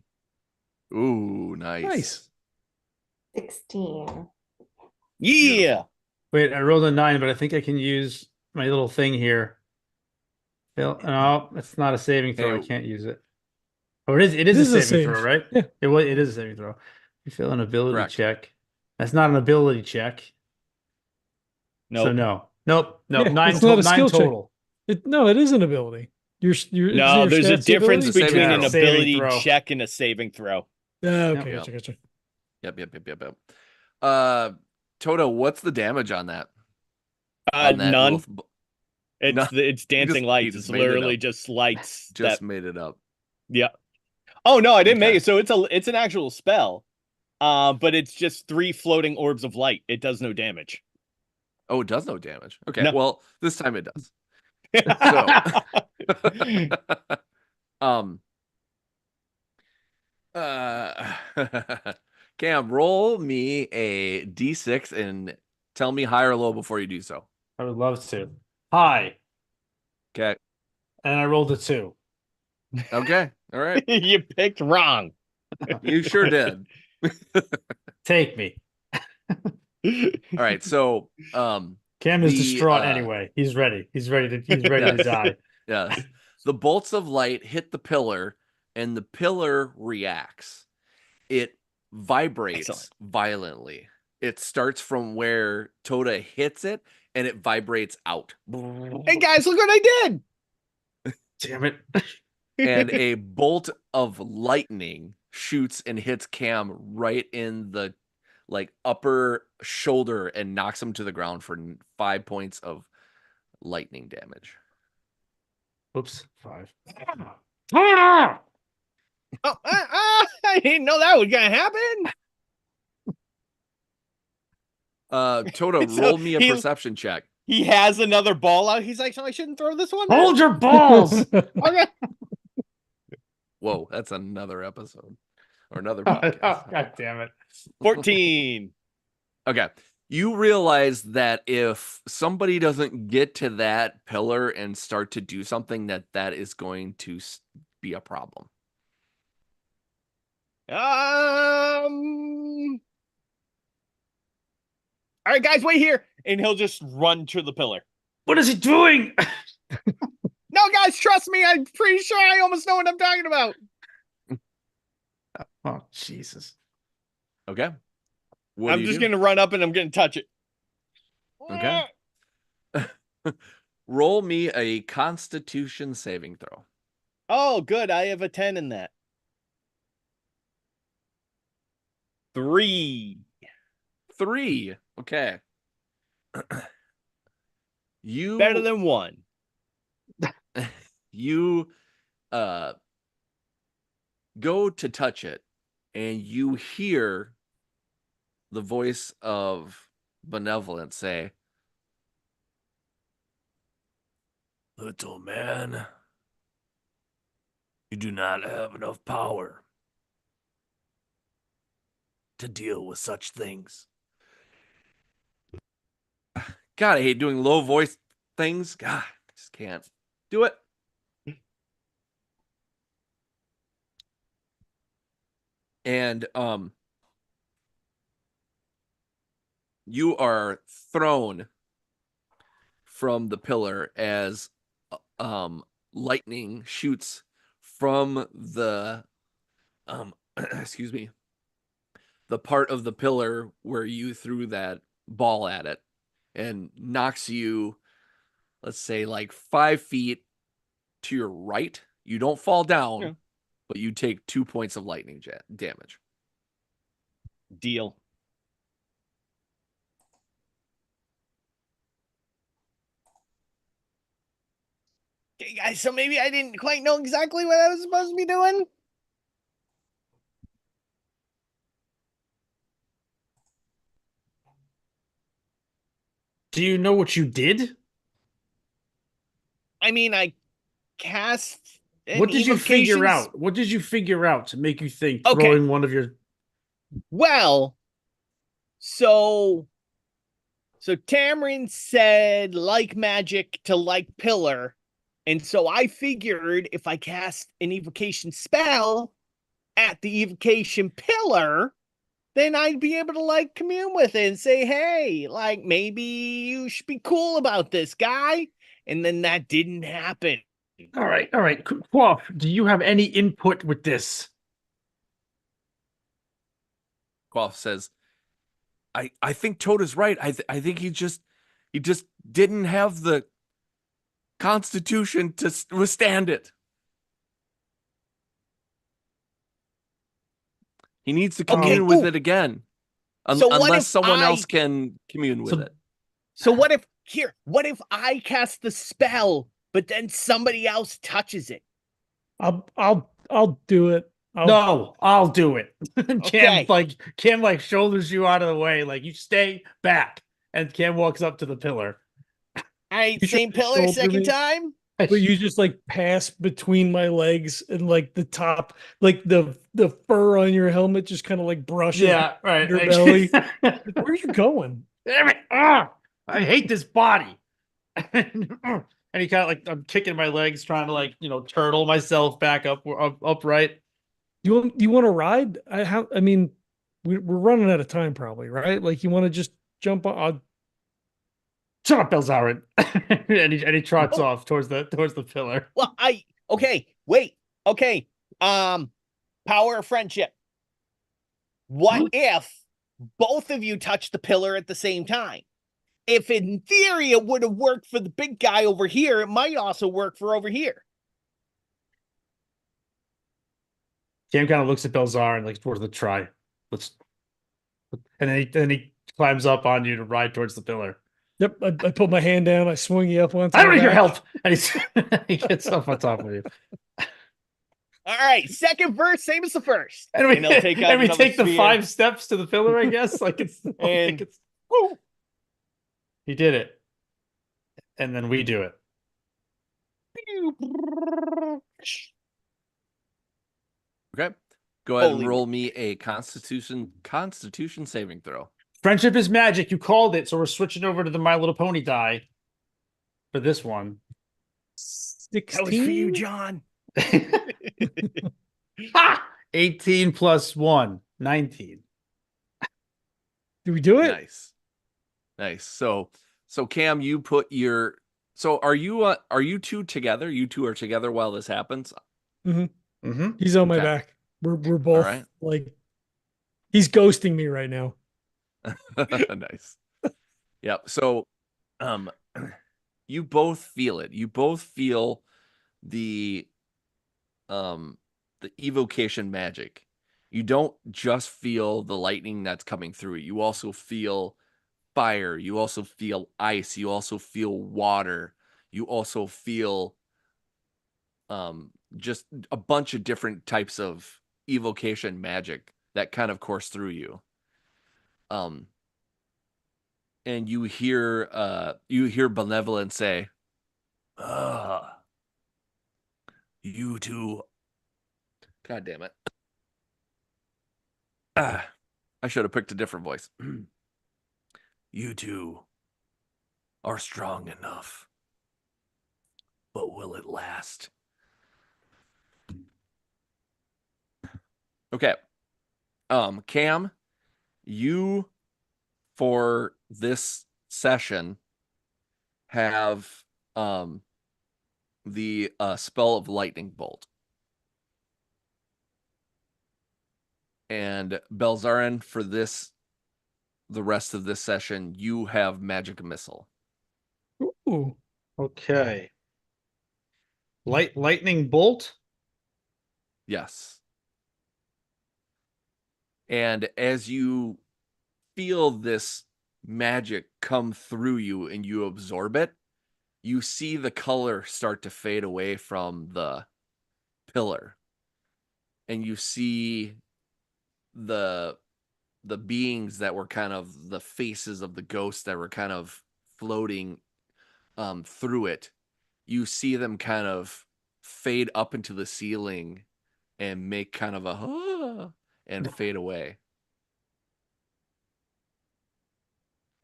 Ooh, nice. Nice. 16. Yeah. Wait, I rolled a 9, but I think I can use my little thing here. No, it's not a saving throw. I Hey. can't use it. Oh, it is a saving throw, right? Yeah. It is a saving throw. You fail an ability Correct. check. That's not an ability check. Nope. So no. Nope. Yeah, Nine, it's not a nine skill check. total. No, it is an ability. No, there's a difference ability? between Saving an throw. ability Saving throw. check and a saving throw. Okay, Yep. gotcha. Yep. Toto, what's the damage on that? On that None. wolf? None. It's dancing You lights. just It's made it literally up. just lights. Just made it up. Yeah. Oh no, I didn't make Okay. it. So it's an actual spell. But it's just 3 floating orbs of light. It does no damage. Oh, it does no damage. Okay. No. Well, this time it does. Cam, roll me a d6 and tell me high or low before you do so. I would love to. Hi. Okay. And I rolled a 2. Okay. All right. You picked wrong. You sure did. Take me. All right. So, Cam is The, distraught anyway. He's ready. He's ready to Yes. die. yes, the bolts of light hit the pillar and the pillar reacts. It vibrates Excellent. violently. It starts from where Tota hits it and it vibrates out. Hey guys, look what I did. Damn it. And a bolt of lightning shoots and hits Cam right in the like upper shoulder and knocks him to the ground for 5 points of lightning damage. Oops, 5. Oh, I didn't know that was gonna happen. Tota, So roll me a he- perception check. He has another ball out. He's like, so I shouldn't throw this one. Hold your balls. Okay. Whoa, that's another episode or another Oh, podcast. God damn it. 14. Okay. You realize that if somebody doesn't get to that pillar and start to do something, that is going to be a problem. All right, guys, wait here. And he'll just run to the pillar. What is he doing? No, guys, trust me. I'm pretty sure I almost know what I'm talking about. Oh, Jesus. Okay. What I'm do you just do? going to run up and I'm going to touch it. Okay. Roll me a Constitution saving throw. Oh, good. I have a 10 in that. 3. 3. Okay. You Better than 1. you go to touch it and you hear the voice of Benevolent say, "Little man, you do not have enough power to deal with such things." God, I hate doing low voice things. God, I just can't do it. And you are thrown from the pillar as lightning shoots from the excuse me, the part of the pillar where you threw that ball at it, and knocks you, let's say, like 5 feet to your right. You don't fall down, Yeah. but you take 2 points of lightning damage. Deal. Okay, guys, so maybe I didn't quite know exactly what I was supposed to be doing. Do you know what you did? I mean, I cast an What did you figure evocation out? What did you figure out to make you think Okay. throwing one of your... Well, so Tamarin said like magic to like pillar. And so I figured if I cast an evocation spell at the evocation pillar, then I'd be able to like commune with it and say, hey, like maybe you should be cool about this, guy. And then that didn't happen. All right. Quaff, do you have any input with this? Quaff says, I think Tota's right. I think he just didn't have the constitution to withstand it. He needs to commune with it again. So what unless if someone I- else can commune with it. So what if I cast the spell, but then somebody else touches it? I'll do it. No, I'll do it. Okay. Cam shoulders you out of the way, like you stay back, and Cam walks up to the pillar. All right, You same try to pillar, shoulder second me? time. But you just like pass between my legs and like the top, like the fur on your helmet just kind of like brushes Yeah, right. your belly. Where are you going? Damn it! I hate this body. And he kind of like, I'm kicking my legs, trying to like, turtle myself back upright. You want to ride? I mean, we're running out of time probably, right? Like you want to just jump on. Shut up, Belzarin. and he trots off towards the pillar. Well, okay. Power of friendship. What if both of you touch the pillar at the same time? If in theory it would have worked for the big guy over here, it might also work for over here. Cam kind of looks at Belzar and like towards the try. Let's and then he climbs up on you to ride towards the pillar. Yep. I put my hand down. I swing you up onto I don't my need your back. help. And he gets up on top of you. All right, second verse, same as the first. And we he'll take out and we another take the sphere. 5 steps to the pillar, I guess. Like it's And woo. He did it. And then we do it. Okay. Go ahead Holy and roll me a Constitution saving throw. Friendship is magic. You called it, so we're switching over to the My Little Pony die for this one. that was for you, 16. John. Ha! 18 plus 1, 19. Do we do it? Nice. So Cam, you put your. So are you two together? You two are together while this happens. Mm-hmm. He's on my Okay. back. We're both right. like, he's ghosting me right now. Nice. Yep. So, you both feel it. You both feel the evocation magic. You don't just feel the lightning that's coming through it. You also feel fire. You also feel ice. You also feel water. You also feel just a bunch of different types of evocation magic that kind of course through you. And you hear Benevolent say, you two. God damn it. I should have picked a different voice. You two are strong enough, but will it last? Okay. Cam, you for this session have the spell of lightning bolt. And Belzarin, for the rest of this session, you have magic missile. Ooh. Okay. Lightning bolt. Yes. And as you feel this magic come through you and you absorb it, you see the color start to fade away from the pillar. And you see the beings that were kind of the faces of the ghosts that were kind of floating through it. You see them kind of fade up into the ceiling and make kind of a and fade away.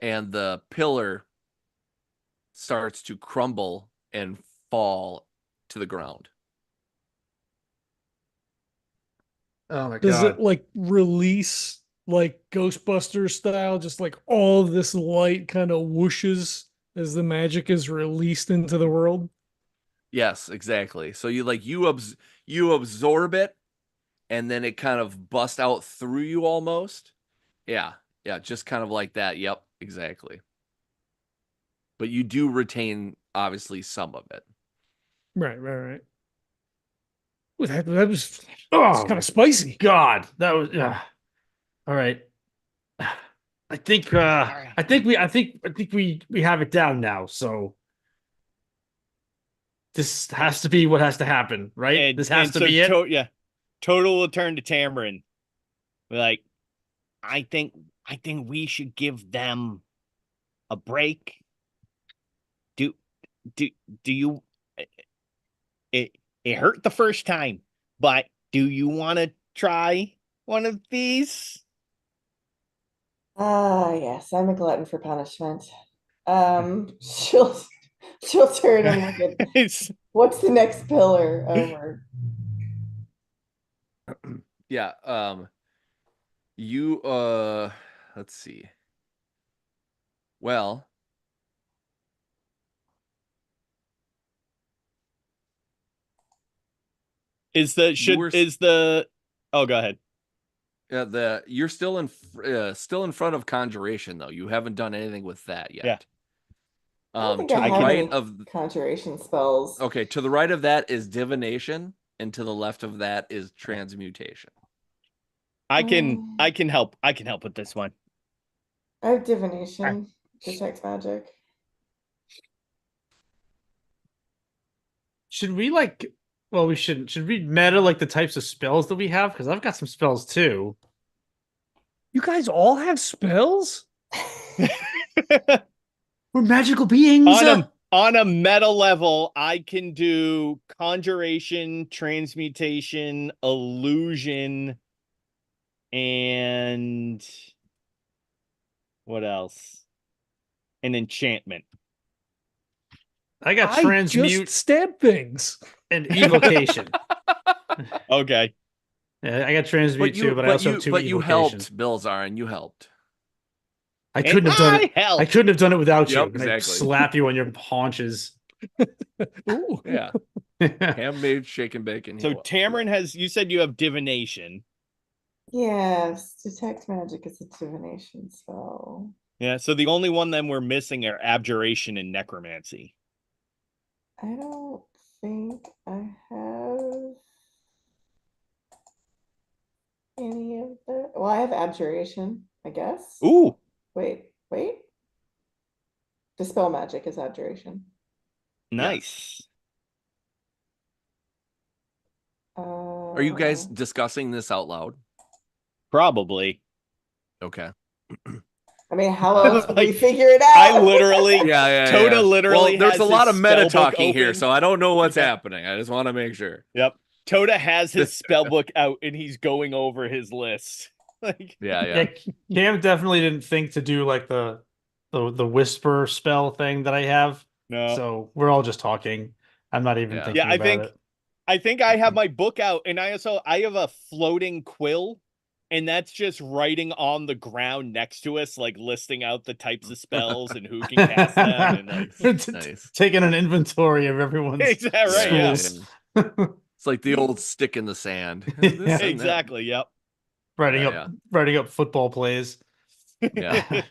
And the pillar starts to crumble and fall to the ground. Oh my Does god. it like release like Ghostbusters style? Just like all of this light kind of whooshes as the magic is released into the world? Yes, exactly. So you absorb it and then it kind of busts out through you almost. Yeah, just kind of like that. Yep, exactly. But you do retain obviously some of it. Right. Ooh, that was Oh kind of spicy. God, that was all right. I think we have it down now. So this has to be what has to happen, right? This has to be it. Yeah. Total will turn to Tamarin. Like, I think we should give them a break. Do you it hurt the first time, but do you want to try one of these? Ah, yes, I'm a glutton for punishment. She'll turn and look at It's what's the next pillar over. Yeah, you let's see. Well, is the You were- is the oh, go ahead. you're still in front of conjuration though. You haven't done anything with that yet. Yeah. I don't think To I the have right any of conjuration spells. okay, to the right of that is divination, and to the left of that is transmutation. I can help. I can help with this one. I have divination, detect magic. Should we like? Well, we shouldn't. Should we meta like the types of spells that we have? Because I've got some spells too. You guys all have spells? We're magical beings. On a meta level, I can do conjuration, transmutation, illusion, and what else? An enchantment. I got I transmute just stab things. and evocation. Okay. Yeah, I got transmute too, but I also have two you evocation. helped, Bilzaren. You helped. I couldn't have done it. Help. I couldn't have done it without you. Yep, And I'd exactly. slap you on your haunches. Ooh. Yeah. Handmade shaken bacon. So Tamarin you said you have divination. Yes, detect magic is a divination spell. Yeah, so the only one then we're missing are abjuration and necromancy. I don't think I have any of the. Well, I have abjuration, I guess. Ooh. Wait. Dispel magic is abjuration. Nice. Are you guys discussing this out loud? Probably. Okay. I mean, how else would we Like, figure it out? I literally Toda yeah. literally Well, there's has a lot his of meta spellbook talking here, open. so I don't know what's happening. I just want to make sure. Yep. Toda has his spellbook out and he's going over his list. Like Yeah. Cam definitely didn't think to do like the whisper spell thing that I have. no. So we're all just talking. I'm not even thinking Yeah, about it. I think I have my book out and I have a floating quill and that's just writing on the ground next to us, like listing out the types of spells and who can cast them and like Nice. Taking an inventory of everyone's Exactly, right, yeah. schools. It's like the old stick in the sand. This and that. Exactly, yep. writing Yeah, up football plays. Yeah.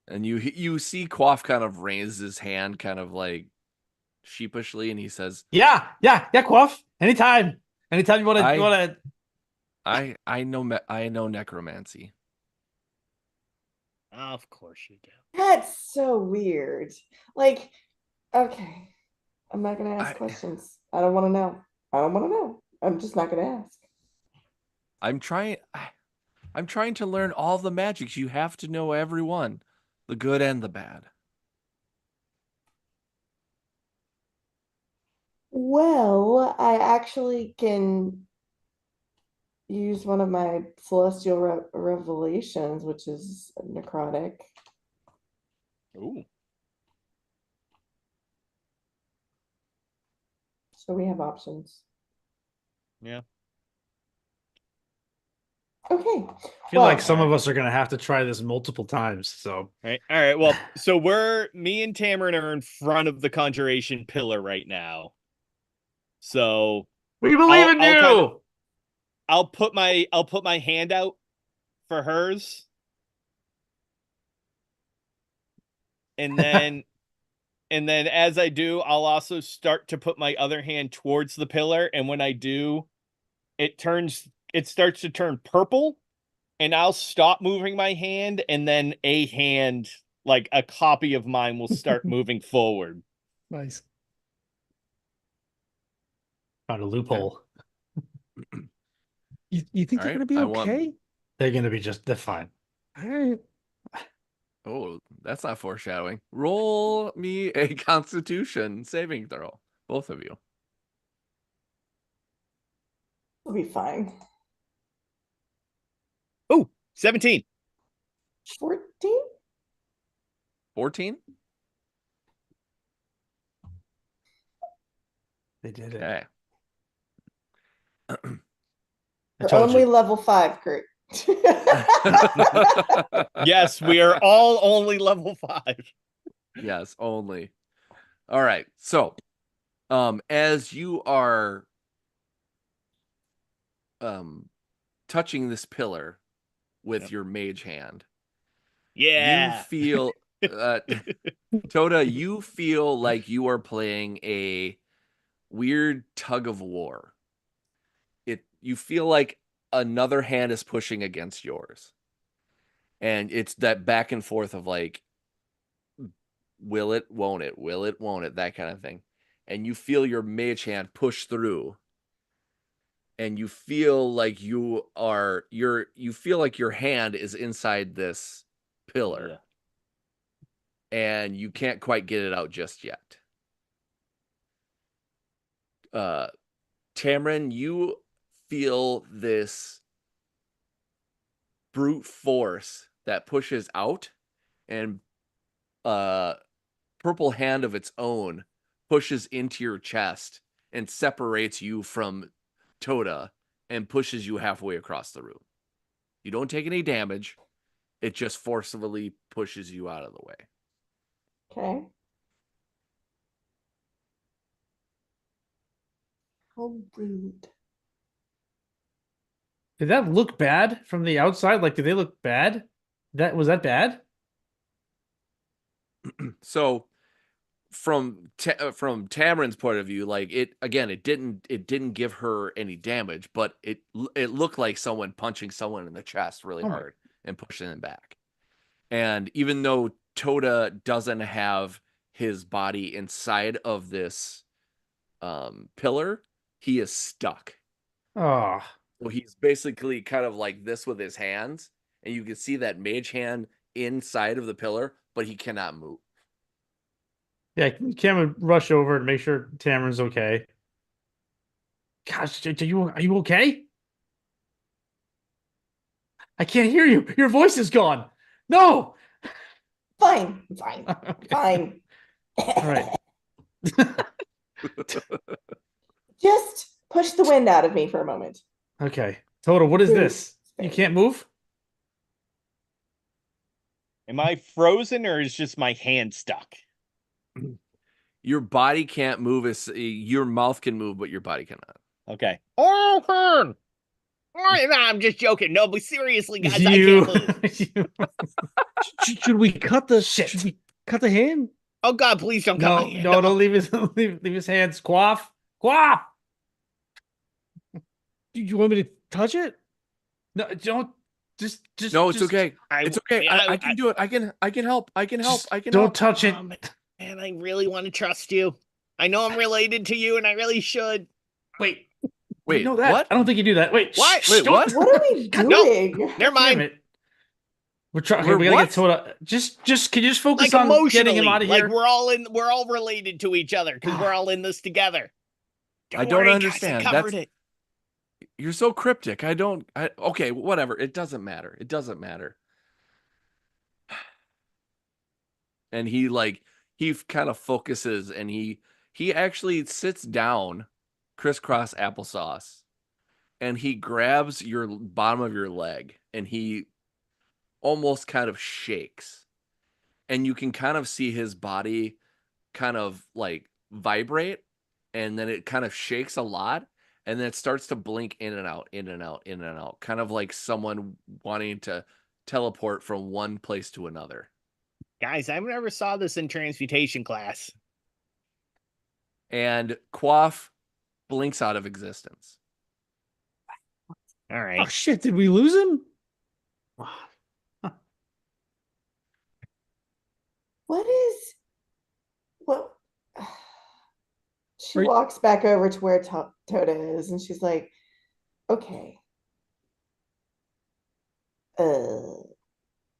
And you see Quaff kind of raise his hand kind of like sheepishly and he says, Yeah, Quaff. Anytime you want to I know necromancy. Of course you do. That's so weird. Like, okay, I'm not gonna ask questions. I don't want to know. I'm just not gonna ask. I'm trying to learn all the magics. You have to know everyone, the good and the bad. Well, I actually can use one of my celestial revelations, which is necrotic. Ooh. So we have options. Yeah. Okay. I feel like some of us are going to have to try this multiple times. So, All right. Well, so me and Tamarin are in front of the conjuration pillar right now. So we believe in you. I'll put my hand out for hers. And then as I do, I'll also start to put my other hand towards the pillar. And when I do, it starts to turn purple. And I'll stop moving my hand, and then a hand, like a copy of mine, will start moving forward. Nice. Found a loophole. You think they're gonna be okay? They're gonna be they're fine. All right. Oh, that's not foreshadowing. Roll me a Constitution saving throw, both of you. We'll be fine. Oh, 17. 14? 14? They did it. Okay. We're only level 5, Kurt. Yes, we are all only level 5. Yes, only. All right. So, as you are touching this pillar with your mage hand, you feel Toda, you feel like you are playing a weird tug of war you feel like another hand is pushing against yours. And it's that back and forth of like, will it, won't it, will it, won't it, that kind of thing. And you feel your mage hand push through. And you feel like you feel like your hand is inside this pillar. And you can't quite get it out just yet. Tamron, you feel this brute force that pushes out, and purple hand of its own pushes into your chest and separates you from Toda and pushes you halfway across the room. You don't take any damage. It just forcibly pushes you out of the way. Okay. How rude. Did that look bad from the outside? Like, did they look bad? Was that bad? So from Tamron's point of view, like it didn't give her any damage, but it looked like someone punching someone in the chest really hard and pushing them back. And even though Toda doesn't have his body inside of this pillar, he is stuck. Oh, So he's basically kind of like this with his hands, and you can see that mage hand inside of the pillar, but he cannot move. yeah. Cameron rush over and make sure Tamron's okay. Gosh, are you okay? I can't hear you. Your voice is gone. No. Fine. Okay. Fine. All right. Just push the wind out of me for a moment. Okay. Toto, what is Dude, this? You can't move? Am I frozen or is just my hand stuck? Your body can't move. Your mouth can move, but your body cannot. Okay. Oh, no, I'm just joking. No, but seriously, guys, I can't move. Should we cut the hand? Oh God, please don't cut my No, hand no, off. don't leave his hands. Quaff. Quaff. You want me to touch it? No, don't. Just. No, it's just- okay. It's okay. I can do it. I can help. I can help. just I can don't help. touch it. Man, I really want to trust you. I know I'm related to you, and I really should. Wait. Wait, You know that? what? I don't think you do that. Wait. What? Shh, Wait, don't- what? What are we doing? Never Damn mind. it. We're trying. We're we gotta what? get Toda. Just. Can you just focus Like on getting him emotionally, out of here? like we're all related to each other because we're all in this together. I don't worry, understand. Guys, I covered it. You're so cryptic. Okay, whatever. It doesn't matter. It doesn't matter. And he kind of focuses, and he actually sits down, crisscross applesauce, and he grabs your bottom of your leg, and he almost kind of shakes, and you can kind of see his body kind of like vibrate, and then it kind of shakes a lot, and then it starts to blink in and out, in and out, in and out, kind of like someone wanting to teleport from one place to another. Guys, I never saw this in transmutation class. And Quaff blinks out of existence. All Oh right. shit! Did we lose him? What? She Are you- walks back over to where Toda is, and she's like, "Okay.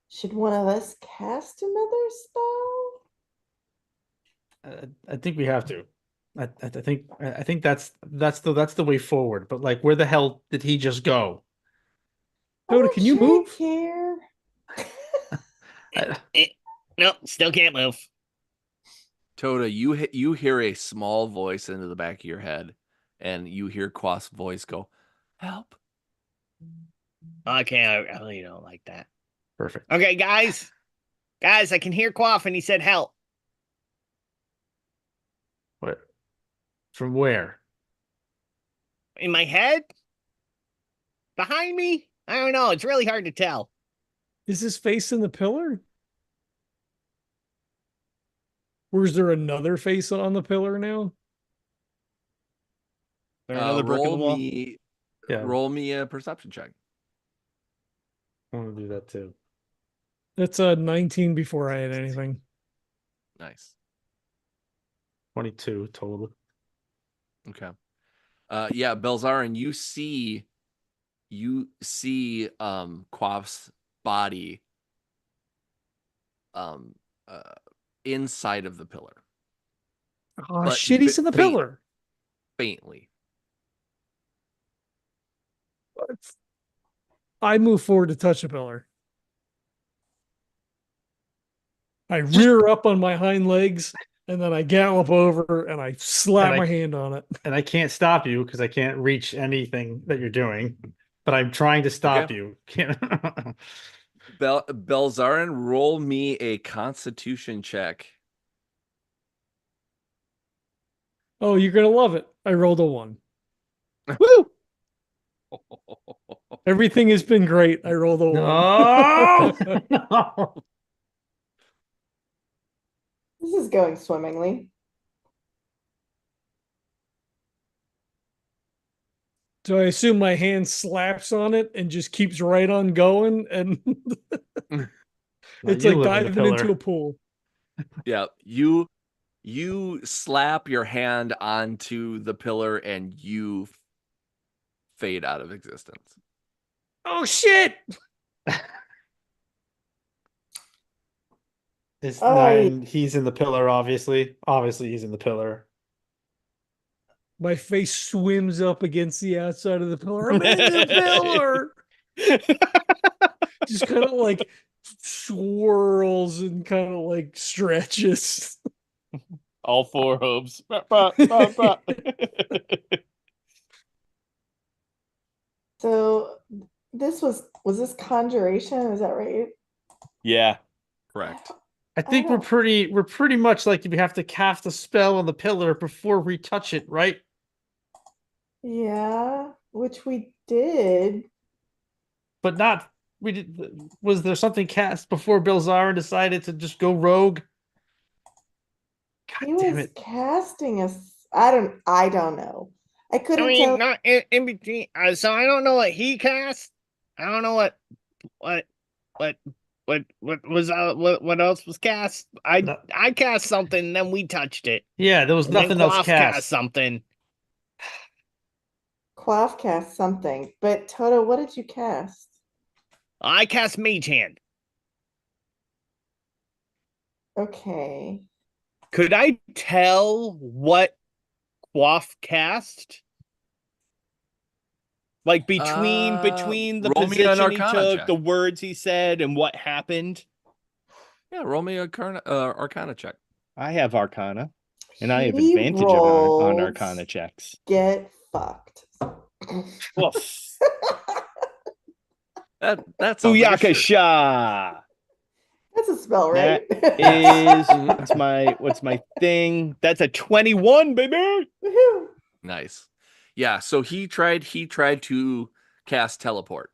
Should one of us cast another spell?" I think we have to. I think that's the way forward. But like, where the hell did he just go? I'm Toda, not can you sure I move? care. No, still can't move. Toda, you hear a small voice into the back of your head, and you hear Quaff's voice go, "Help." Okay, I really don't like that. Perfect. Okay, guys, I can hear Quaff, and he said help. What? From where? In my head? Behind me? I don't know. It's really hard to tell. Is his face in the pillar? Or is there another face on the pillar now? There another brick in the Roll wall? me Yeah. roll me a perception check. I want to do that too. That's a 19 before I had anything. Nice. 22 total. Okay. Yeah, Belzarin, you see Quaff's body um uh inside of the pillar. Oh But shit, he's in the pillar. Faintly. I move forward to touch the pillar. I rear up on my hind legs and then I gallop over and I slap And I- my hand on it. And I can't stop you because I can't reach anything that you're doing. But I'm trying to stop Okay. you. Belzarin, roll me a constitution check. Oh, you're gonna love it. I rolled a 1. Woo! Everything has been great. I rolled a 1. No. No. This is going swimmingly. So I assume my hand slaps on it and just keeps right on going, and Now it's you like live in the diving into pillar. a pool. Yeah, you slap your hand onto the pillar and you fade out of existence. Oh shit! It's Oh, nine. He's in the pillar, obviously. Obviously, he's in the pillar. My face swims up against the outside of the pillar. I'm in the pillar. Just kind of like swirls and kind of like stretches. All 4 hooves. Bah, bah, bah, bah. so this was this conjuration? Is that right? Yeah. Correct. I think we're pretty much like we have to cast a spell on the pillar before we touch it, right? Yeah, which we did. But not we did. Was there something cast before Bilzara decided to just go rogue? He God damn was it! casting us. I don't know. I I couldn't mean, tell. not in between. So I don't know what he cast. I don't know what, what, what was what else was cast. No- I cast something, and then we touched it, Yeah, there was and then nothing else Quaff cast cast. something. Quaff cast something, but Toto, what did you cast? I cast Mage Hand. Okay. Could I tell what Quaff cast? Like between the roll me an position he Arcana took, check. the words he said, and what happened. Yeah, roll me a Arcana check. I have Arcana, and I have He advantage on rolled Arcana checks. Get fucked. Woof. That sounds like a shirt. Booyakasha. That's a spell, right? Is Mhm. what's my thing? That's a 21, baby. Woohoo. Nice. Yeah, so he tried to cast teleport.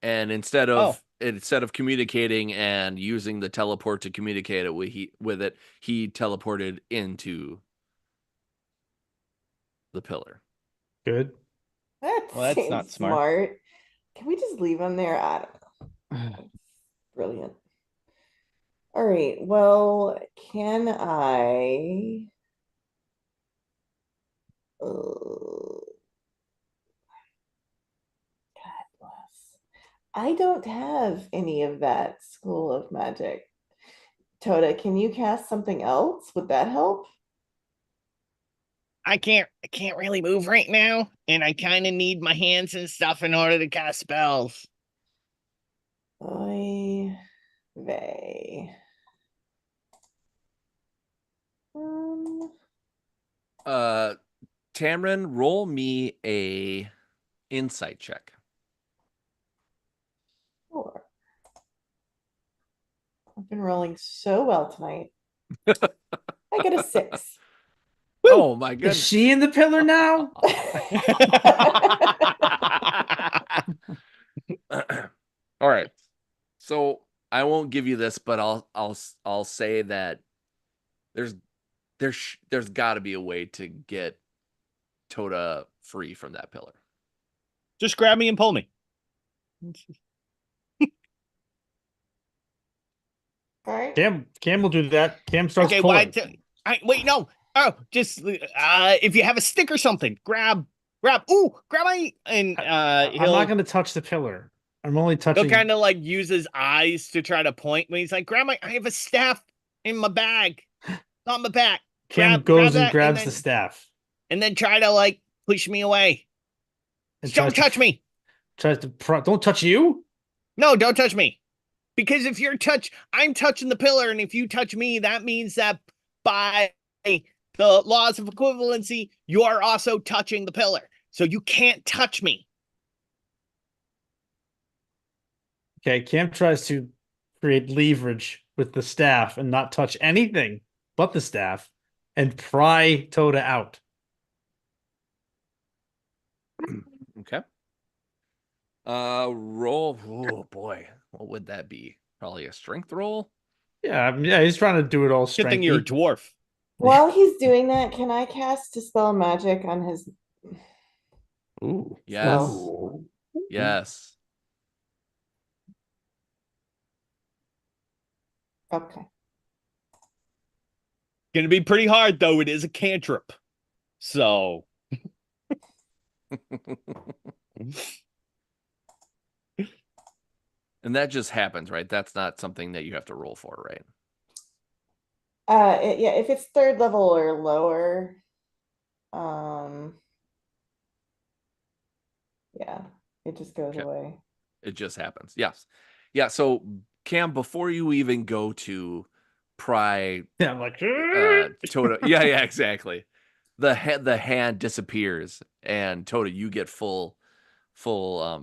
And instead of communicating and using the teleport to communicate it with it, he teleported into the pillar. Good. That Well, that's seems not smart. smart. Can we just leave him there? I don't know. Brilliant. All right. Well, can I? God bless. I don't have any of that school of magic. Toda, can you cast something else? Would that help? I can't really move right now, and I kind of need my hands and stuff in order to cast spells. Oy vey. Um, Tamron, roll me a insight check. sure. I've been rolling so well tonight. I get a 6. Oh my Is goodness. she in the pillar now? All right. So I won't give you this, but I'll say that there's got to be a way to get Toda free from that pillar. Just grab me and pull me. All right. Cam will do that. Cam starts Okay, pulling. wait, no. Oh, just if you have a stick or something, grab grab my and I'm he'll not going to touch the pillar. I'm only he'll touching. kind of like use his eyes to try to point when he's like, grab I have a staff in my bag. Not my back. Cam Grab goes and that grabs the staff and then try to like push me away. and Don't touch me. Don't touch you. No, don't touch me. Because if I'm touching the pillar, and if you touch me, that means that by the laws of equivalency, you are also touching the pillar. So you can't touch me. Okay, Cam tries to create leverage with the staff and not touch anything but the staff and pry Toda out. Okay. Roll. Oh boy, what would that be? Probably a strength roll. Yeah, he's trying to do it all Good thing you're a strengthy. dwarf. While he's doing that, can I cast Dispel Magic on his Ooh. Yes. spell? Yes. Okay. Gonna be pretty hard though. It is a cantrip. So And that just happens, right? That's not something that you have to roll for, right? Yeah, if it's third level or lower, um, yeah, it just goes Okay. away. It just happens. Yes. Yeah. So Cam, before you even go to pry Yeah, I'm like, Toda, yeah, exactly. The hand disappears, and Toda, you get full uh,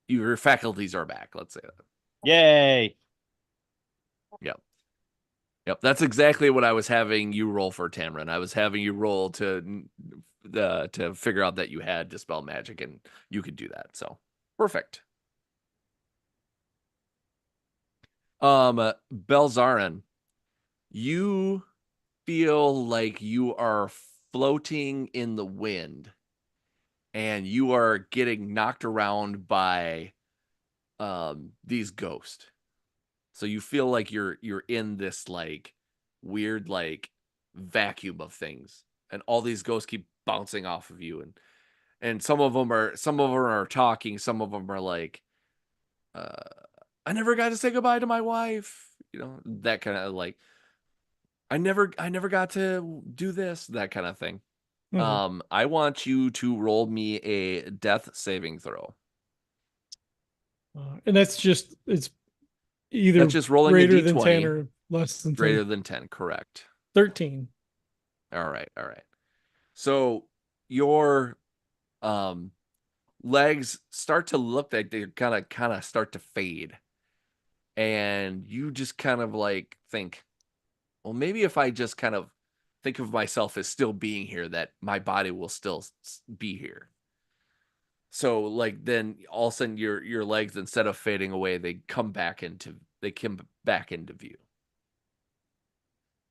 your faculties are back. Let's say that. yay. Yep, that's exactly what I was having you roll for, Tamron. I was having you roll to figure out that you had Dispel Magic and you could do that. So perfect. Belzarin, you feel like you are floating in the wind and you are getting knocked around by these ghosts. So you feel like you're in this like weird like vacuum of things, and all these ghosts keep bouncing off of you, and some of them are talking, some of them are like, uh, I never got to say goodbye to my wife, that kind of like, I never got to do this, that kind of thing. Mhm. I want you to roll me a death saving throw. And it's either That's just rolling a greater than 10 d20 or less than 10. greater than 10, correct? 13. All right. So your legs start to look like they kind of start to fade. And you just kind of like think, well, maybe if I just kind of think of myself as still being here, that my body will still be here. So like then all of a sudden your legs, instead of fading away, they come back into view.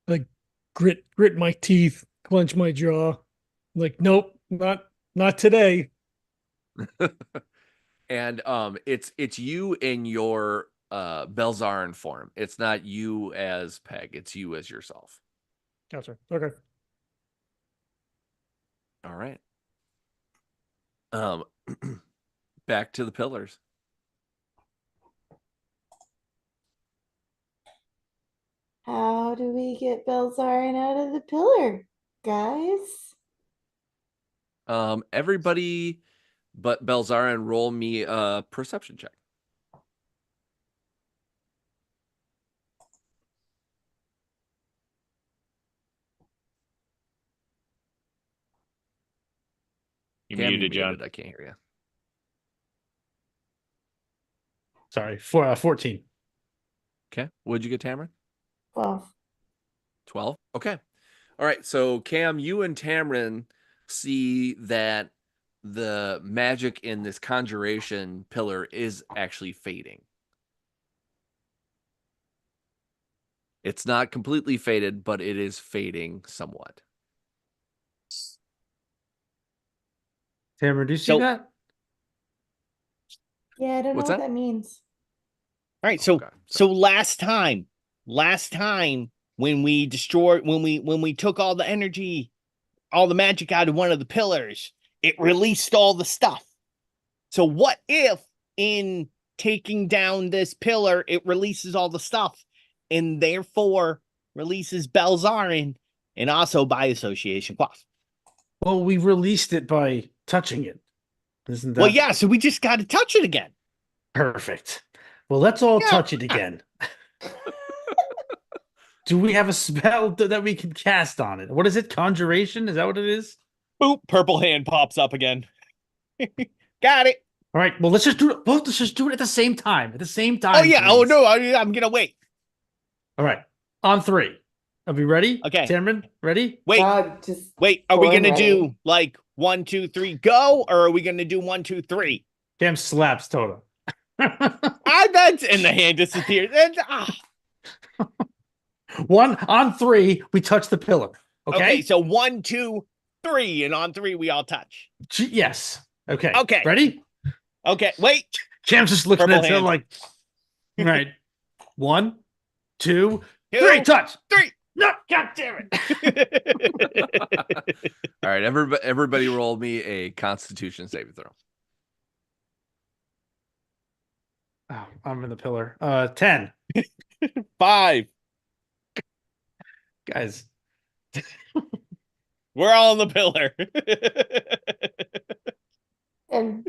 Like grit my teeth, clench my jaw. Like, nope, not today. And it's you in your Belzarin form. It's not you as Peg, it's you as yourself. Gotcha. Okay. All right. Um back to the pillars. How do we get Belzarin out of the pillar, guys? Everybody but Belzarin, roll me a perception check. You Cam, muted, John. I can't hear you. sorry, 14. Okay. What'd you get, Tamara? Well, 12. Okay. All right. So Cam, you and Tamron see that the magic in this conjuration pillar is actually fading. It's not completely faded, but it is fading somewhat. Tamara, do you see So- that? Yeah, I don't know What's what that? that means. All right, Oh, God. so last time when we destroyed when we took all the energy, all the magic out of one of the pillars, it released all the stuff. So what if in taking down this pillar, it releases all the stuff and therefore releases Belzarin and also by association Quaff? Well, we released it by touching it. Isn't that Well, yeah, so we just got to touch it again. perfect? Well, let's all Yeah. touch it again. Do we have a spell that we can cast on it? What is it? Conjuration? Is that what it is? Boop, purple hand pops up again. Got it. All right. Well, let's just do it. Both. Let's just do it at the same time. At the same time. Oh, yeah. Oh, please. no, I'm going to wait. All right. On three. Are we ready? Okay. Tamron, ready? Wait, Just are we born going to ready. do like 1, 2, 3, go? Or are we going to do 1, 2, 3? Cam slaps Toto. I bet, and the hand disappears. And, One on three, we touch the pillar. Okay. so 1, 2, 3. And on 3, we all touch. Yes. Okay. Okay. Ready? Okay, wait. Cam's just looking Purple at it hand. like, all right. 1, 2, 2, 3, touch. 3. No, god damn it. All right, everybody roll me a Constitution saving throw. Oh, I'm in the pillar. 10. 5. Guys, We're all on the pillar. And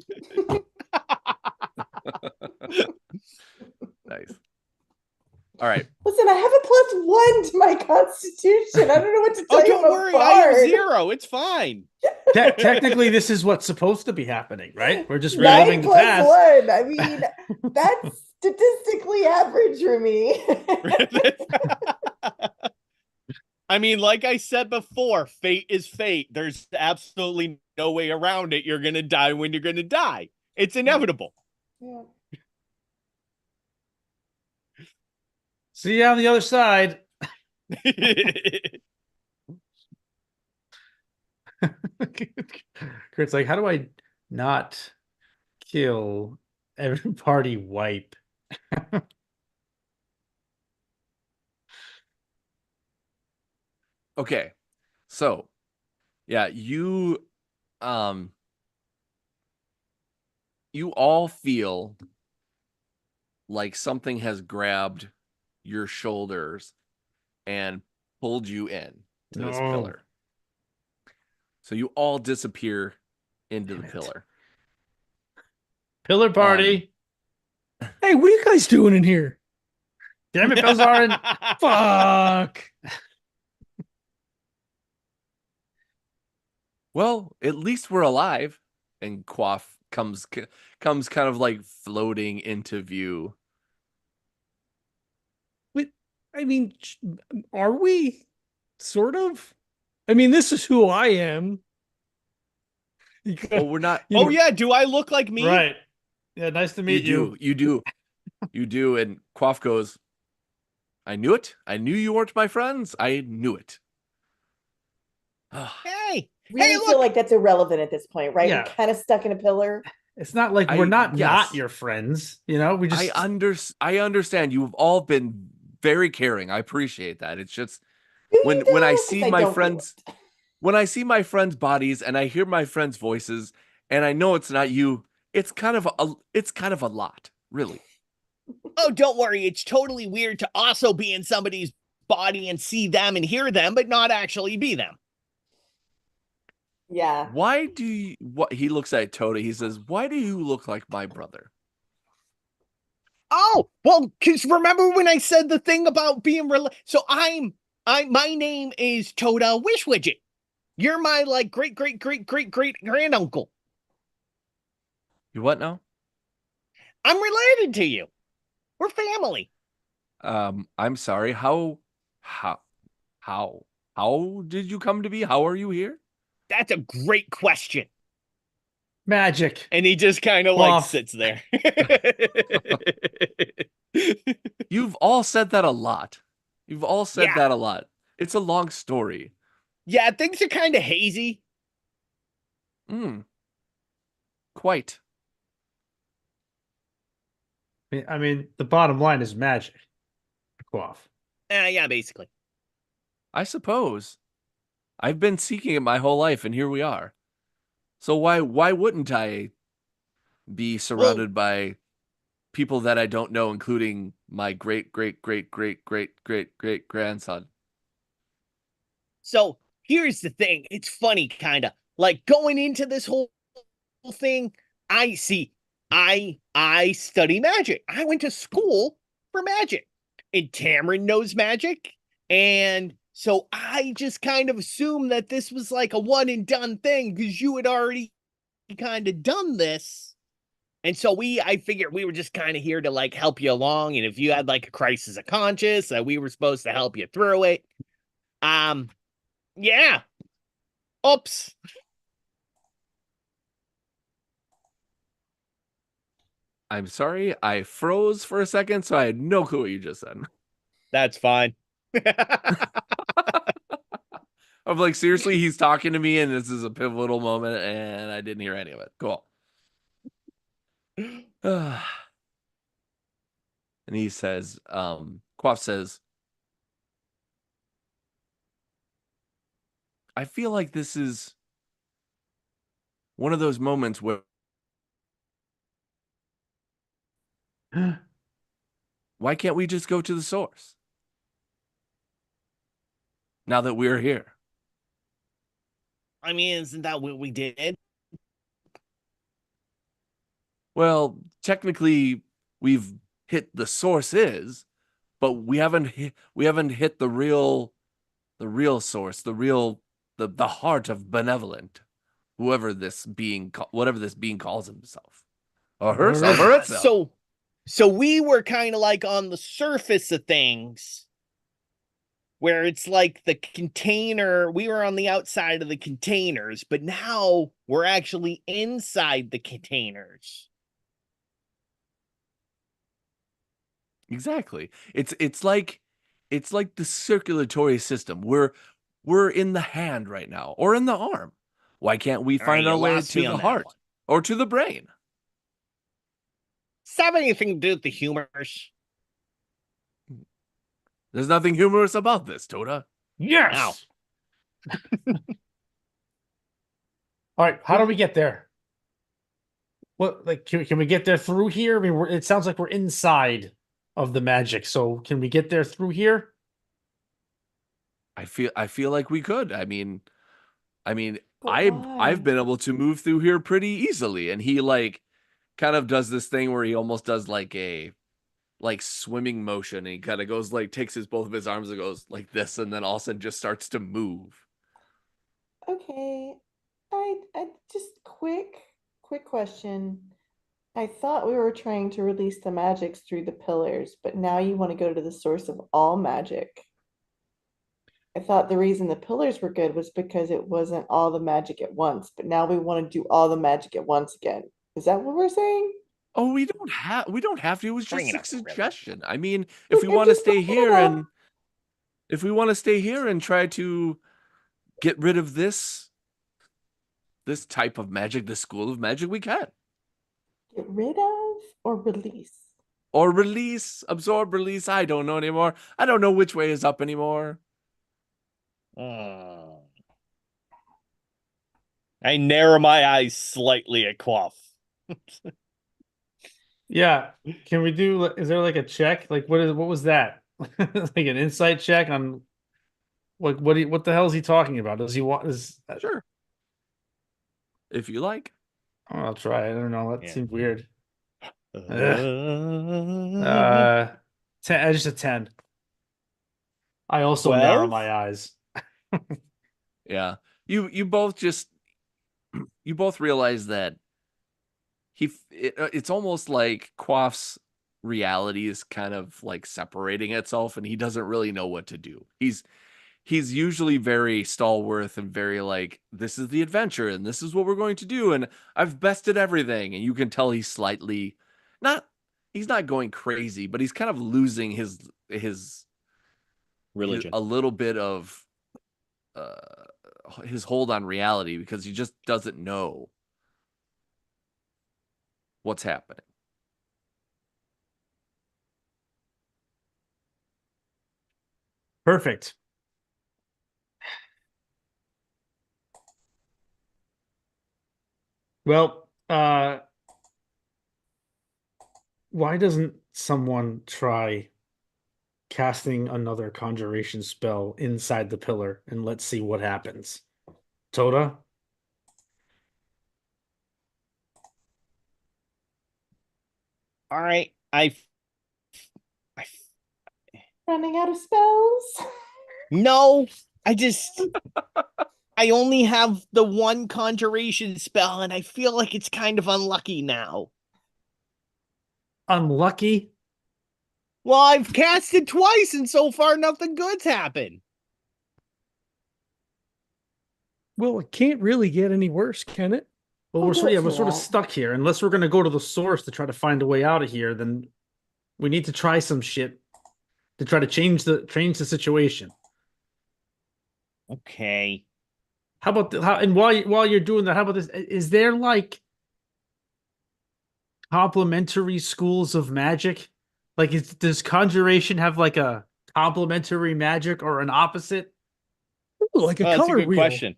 Nice. All right. listen, I have a +1 to my constitution. I don't know what to tell Oh, you don't about worry. I have Bard. 0. It's fine. technically, this is what's supposed to be happening, right? We're just 9 reliving the past. +1. I mean, that's statistically average for me. I mean, like I said before, fate is fate. There's absolutely no way around it. You're going to die when you're going to die. It's inevitable. Yeah. See you on the other side. Kurt's like, how do I not kill every party wipe? Okay. So, yeah, you all feel like something has grabbed your shoulders and pulled you in to this No. pillar. So you all disappear into Damn the it. pillar. Pillar party. Hey, what are you guys doing in here? Damn it, Belzarin. Fuck. Well, at least we're alive. And Quaff comes kind of like floating into view. I mean, are we? Sort of. I mean, this is who I am. Oh, we're not. You Oh, know- yeah. Do I look like me? Right. Yeah, nice to meet you. You do. You do. And Quaff goes, I knew it. I knew you weren't my friends. I knew it. Hey. Really Hey, feel look. like that's irrelevant at this point, right? Yeah. We're kind of stuck in a pillar. It's not like I- we're not yes. your friends. You know, we just I understand. You've all been very caring. I appreciate that. It's just Do when you I though? see 'Cause I my don't feel friends it. when I see my friends' bodies and I hear my friends' voices and I know it's not you, it's kind of a lot, really. Oh, don't worry. It's totally weird to also be in somebody's body and see them and hear them, but not actually be them. Yeah. Why do you what he looks at Toda, he says, why do you look like my brother? Oh, well, because remember when I said the thing about being so my name is Toda Wishwidget. You're my like great granduncle. You what now? I'm related to you. We're family. I'm sorry. How did you come to be? How are you here? That's a great question. magic. And he just kind of like Off. sits there. You've all said that a lot. You've all said Yeah. that a lot. It's a long story. Yeah, things are kind of hazy. Mm. Quite. I mean, the bottom line is magic. Quaff. Yeah, basically. I suppose. I've been seeking it my whole life, and here we are. So why wouldn't I be Well, surrounded by people that I don't know, including my great great great great great great great grandson? so here's the thing. It's funny, kind of like going into this whole thing. I see. I study magic. I went to school for magic, and Tamron knows magic, and so I just kind of assumed that this was like a one and done thing because you had already kind of done this. And so I figured we were just kind of here to like help you along. And if you had like a crisis of conscience, that we were supposed to help you through it. Um, yeah. Oops. I'm sorry, I froze for a second, so I had no clue what you just said. That's fine. I'm like, seriously, he's talking to me, and this is a pivotal moment, and I didn't hear any of it. Cool. And he says, Quaff says, I feel like this is one of those moments where why can't we just go to the source now that we're here? I mean, isn't that what we did? Well, technically, we've hit the source but we haven't hit the real source, the heart of Benevolent, whatever this being calls himself or herself or Yeah, itself. so we were kind of like on the surface of things where it's like the container, we were on the outside of the containers, but now we're actually inside the containers. Exactly. It's like the circulatory system. We're in the hand right now or in the arm. Why can't we All right, find you our way lost to me the on that heart one. or to the brain? Does that have anything to do with the humors? There's nothing humorous about this, Toda. Yes. All right. How do we get there? What, like, can we get there through here? I mean, it sounds like we're inside of the magic. So can we get there through here? I feel like we could. I mean, But I've why? been able to move through here pretty easily, and he like kind of does this thing where he almost does like a swimming motion, and he kind of goes like takes his both of his arms and goes like this, and then all of a sudden just starts to move. Okay. I just quick question. I thought we were trying to release the magics through the pillars, but now you want to go to the source of all magic. I thought the reason the pillars were good was because it wasn't all the magic at once, but now we want to do all the magic at once again. Is that what we're saying? Oh, we don't have to. It was Bring just it a up, really. suggestion. I mean, if we I'm want to just stay bringing it here up. and if we want to stay here and try to get rid of this type of magic, this school of magic, we can. Get rid of or release? Or release, absorb, release. I don't know anymore. I don't know which way is up anymore. I narrow my eyes slightly at Quaff. Yeah. Can we do, is there like a check? Like, what was that? Like an insight check on what the hell is he talking about? Does he want, Sure. If you like. oh, I'll try. I don't know. That Yeah. seems weird. Uh, 10, just a 10. I also narrow 12? my eyes. Yeah. You both realize that it's almost like Quaff's reality is kind of like separating itself, and he doesn't really know what to do. He's usually very stalwart and very like, this is the adventure and this is what we're going to do, and I've bested everything, and you can tell he's slightly he's not going crazy, but he's kind of losing his Religion. a little bit of his hold on reality because he just doesn't know. what's happening. Perfect. Well, why doesn't someone try casting another conjuration spell inside the pillar and let's see what happens? Toda? All right. I Running out of spells. no, I only have the one conjuration spell, and I feel like it's kind of unlucky now. Unlucky? Well, I've cast it twice, and so far nothing good's happened. Well, it can't really get any worse, can it? Well, We'll do it we're sort of tonight. stuck here. Unless we're gonna go to the source to try to find a way out of here, then we need to try some shit to try to change the situation. Okay. How about how and while you're doing that, how about this? Is there like complementary schools of magic? Like, does conjuration have like a complementary magic or an opposite? Ooh, like a Well, that's a color good wheel. question.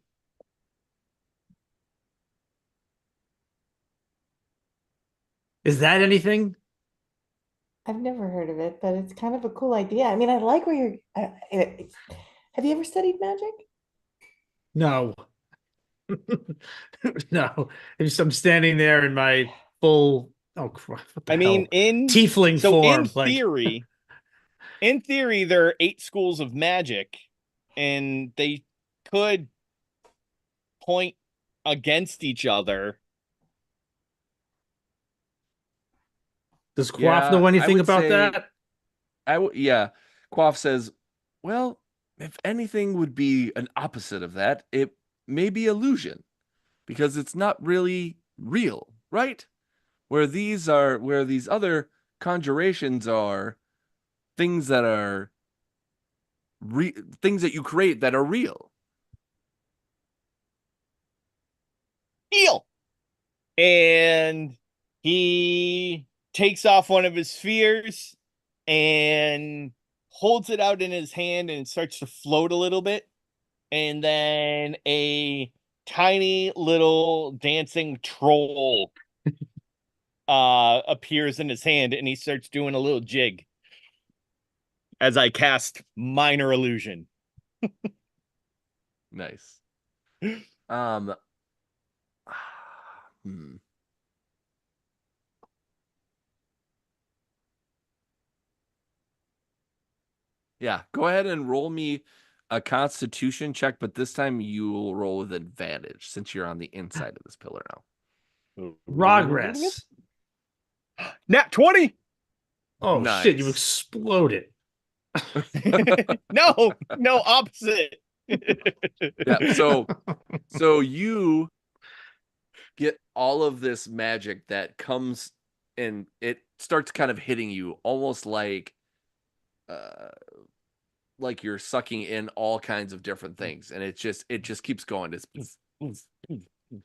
Is that anything? I've never heard of it, but it's kind of a cool idea. I mean, I like where you're. Have you ever studied magic? No. No. I'm standing there in my full what the I mean, hell? Tiefling form. Like in theory, there are 8 schools of magic, and they could point against each other. does Quaff Yeah, know I anything would about say that? yeah. Quaff says, well, if anything would be an opposite of that, it may be illusion because it's not really real, right? Where these other conjurations are things that are things that you create that are real. Heal! And he takes off one of his spheres and holds it out in his hand, and it starts to float a little bit. And then a tiny little dancing troll appears in his hand, and he starts doing a little jig as I cast minor illusion. Nice. Um hmm. Yeah, go ahead and roll me a constitution check, but this time you will roll with advantage since you're on the inside of this pillar now. Progress. Nat 20. Oh shit, you Nice. exploded. No, opposite. Yeah, so you get all of this magic that comes and it starts kind of hitting you almost uh like you're sucking in all kinds of different things and it just keeps going. It's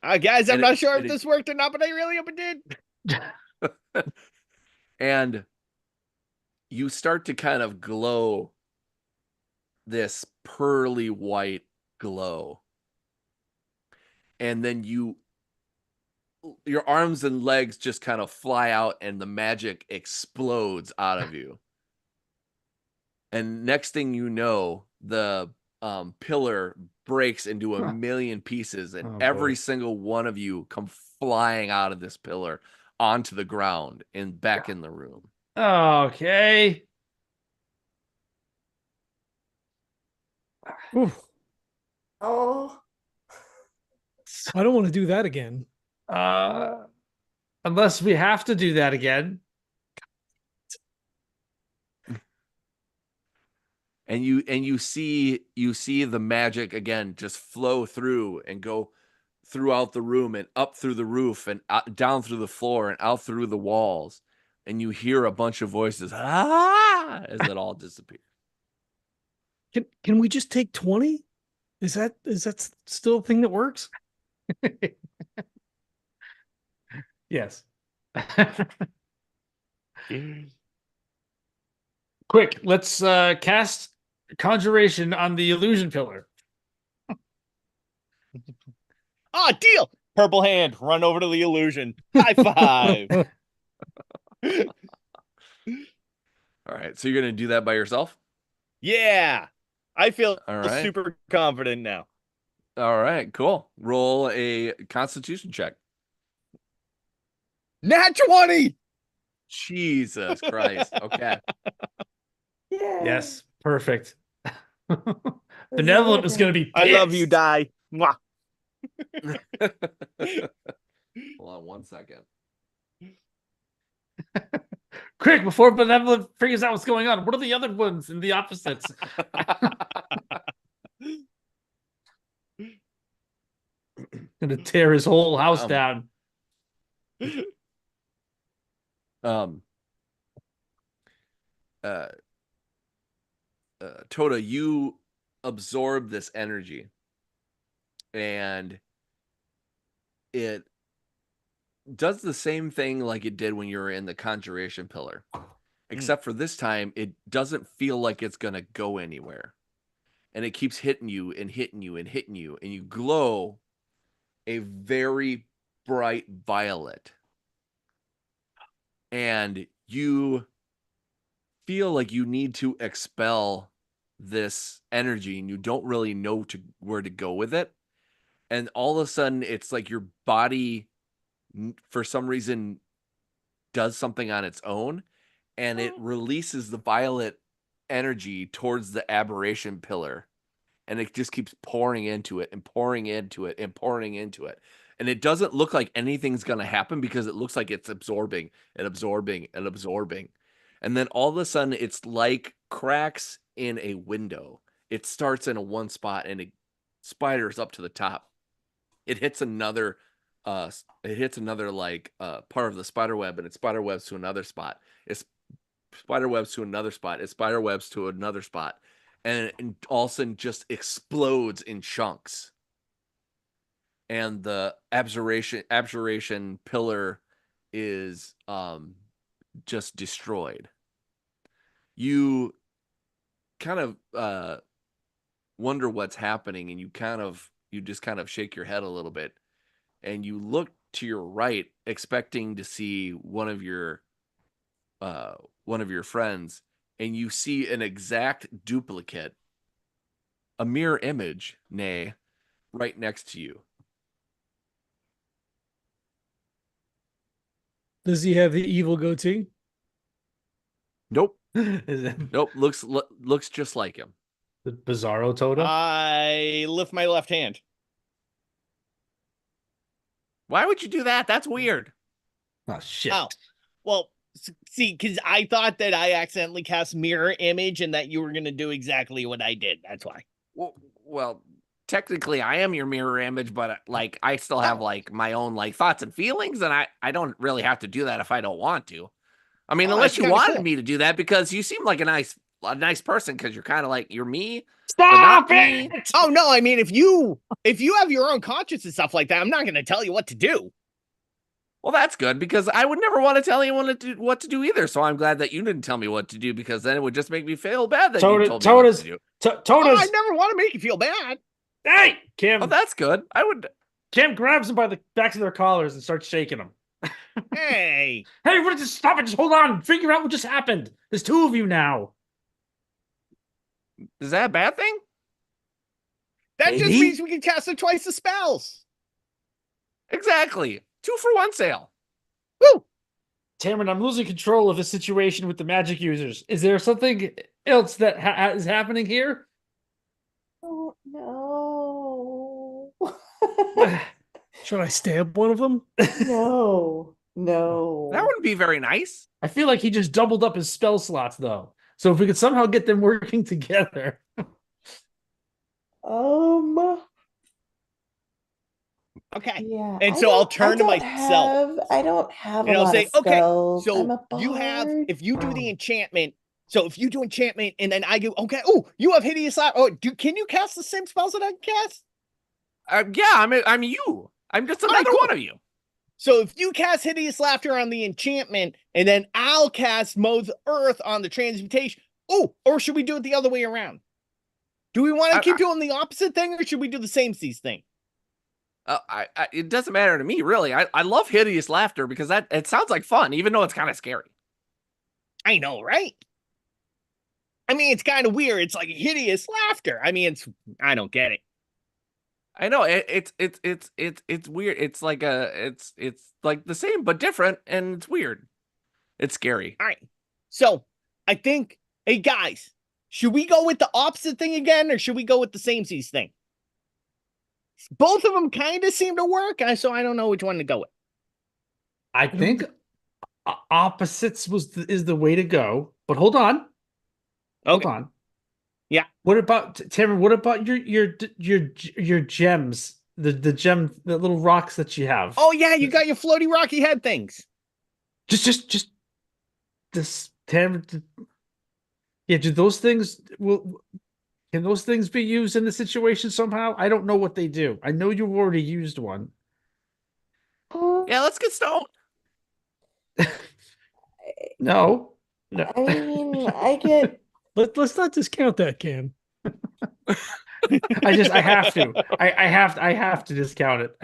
Guys, I'm and not sure if it, this worked or not, but I really hope it did. and you start to kind of glow this pearly white glow. And then your arms and legs just kind of fly out and the magic explodes out of you. And next thing you know, the pillar breaks into a million pieces, and every single one of you come flying out of this pillar onto the ground and back in the room. Okay. Oof, Oh, I don't want to do that again. Uh, unless we have to do that again. And you see the magic again just flow through and go throughout the room and up through the roof and down through the floor and out through the walls, and you hear a bunch of voices as it all disappears. Can we just take 20? Is that still a thing that works? Yes. Quick, let's cast conjuration on the illusion pillar. Ah, deal. Purple hand, run over to the illusion. High five. All right. So you're going to do that by yourself? Yeah. I feel All right. super confident now. All right. Cool. Roll a constitution check. Nat 20. Jesus Christ. Okay. Yeah. Yes, perfect. This Benevolent is over. going to be I love you, pissed. Die. Mwah. Hold on 1 second. Quick, before Benevolent figures out what's going on, what are the other ones in the opposites? Gonna tear his whole house down. Toda, you absorb this energy, and it does the same thing like it did when you were in the conjuration pillar, except for this time it doesn't feel like it's gonna go anywhere, and it keeps hitting you and hitting you and hitting you, and you glow a very bright violet, and you feel like you need to expel this energy, and you don't really know where to go with it. And all of a sudden, it's like your body, for some reason, does something on its own, and it releases the violet energy towards the aberration pillar, and it just keeps pouring into it and pouring into it and pouring into it. And it doesn't look like anything's going to happen because it looks like it's absorbing and absorbing and absorbing. And then all of a sudden, it's like cracks in a window. It starts in one spot and it spiders up to the top. It hits another part of the spider web, and it spider webs to another spot. It's spider webs to another spot. It spider webs to another spot. And all of a sudden just explodes in chunks. And the abjuration pillar is just destroyed. You kind of wonder what's happening, and you just kind of shake your head a little bit, and you look to your right expecting to see one of your friends, and you see an exact duplicate, a mirror image, nay, right next to you. Does he have the evil goatee? Nope. Is it Nope. Looks just like him. the Bizarro Toda? I lift my left hand. Why would you do that? That's weird. Oh, shit. Oh, well, see, because I thought that I accidentally cast mirror image and that you were going to do exactly what I did. That's why. Well, technically I am your mirror image, but like I still have like my own like thoughts and feelings, and I don't really have to do that if I don't want to. I mean, Oh, unless that's you kinda wanted cool. me to do that, because you seem like a nice person, because you're kind of like, you're me. Stop not me. it! Oh no, I mean if you have your own conscience and stuff like that, I'm not going to tell you what to do. Well, that's good, because I would never want to tell anyone what to do either. So I'm glad that you didn't tell me what to do, because then it would just make me feel bad that you told me what to do. Oh, Toda's. I never want to make you feel bad. Hey, Kim. Oh, that's good. Kim grabs them by the backs of their collars and starts shaking them. Hey, Hey, what? Just stop it. Just hold on. Figure out what just happened. There's two of you now. Is that a bad thing? that just Maybe? means we can cast it twice the spells. Exactly. 2 for 1 sale. Woo! Tamron, I'm losing control of the situation with the magic users. Is there something else that is happening here? Oh, no. Should I stab one of them? No. No. That wouldn't be very nice. I feel like he just doubled up his spell slots, though. So if we could somehow get them working together. Okay. Yeah. And so I'll turn to myself. I don't have And a I'll lot say, of okay, spells. I'm so a you have, bard. if you do the enchantment, so if you do enchantment and then I go, okay, oh, you have hideous eye. Oh, can you cast the same spells that I can cast? Yeah, I'm you. I'm just another cool. one of you. So if you cast Hideous Laughter on the enchantment, and then I'll cast Mo's Earth on the transmutation. Oh, or should we do it the other way around? Do we want to keep doing the opposite thing, or should we do the same seas thing? It doesn't matter to me, really. I love Hideous Laughter because it sounds like fun, even though it's kind of scary. I know, right? I mean, it's kind of weird. It's like hideous laughter. I mean, I don't get it. I know it's weird. It's like like the same but different, and it's weird. It's scary. All right. So I think, hey guys, should we go with the opposite thing again, or should we go with the same seas thing? Both of them kind of seem to work, so I don't know which one to go with. I think opposites is the way to go. But hold on. Hold on. Yeah. What about Tamara? What about your gems? The little rocks that you have. Oh yeah, you got your floaty rocky head things. Just this Tamara. Yeah, do those things can those things be used in the situation somehow? I don't know what they do. I know you've already used one. Yeah, let's get stoned. No. I mean, I get. Let's not discount that, Cam. I have to. I have to discount it.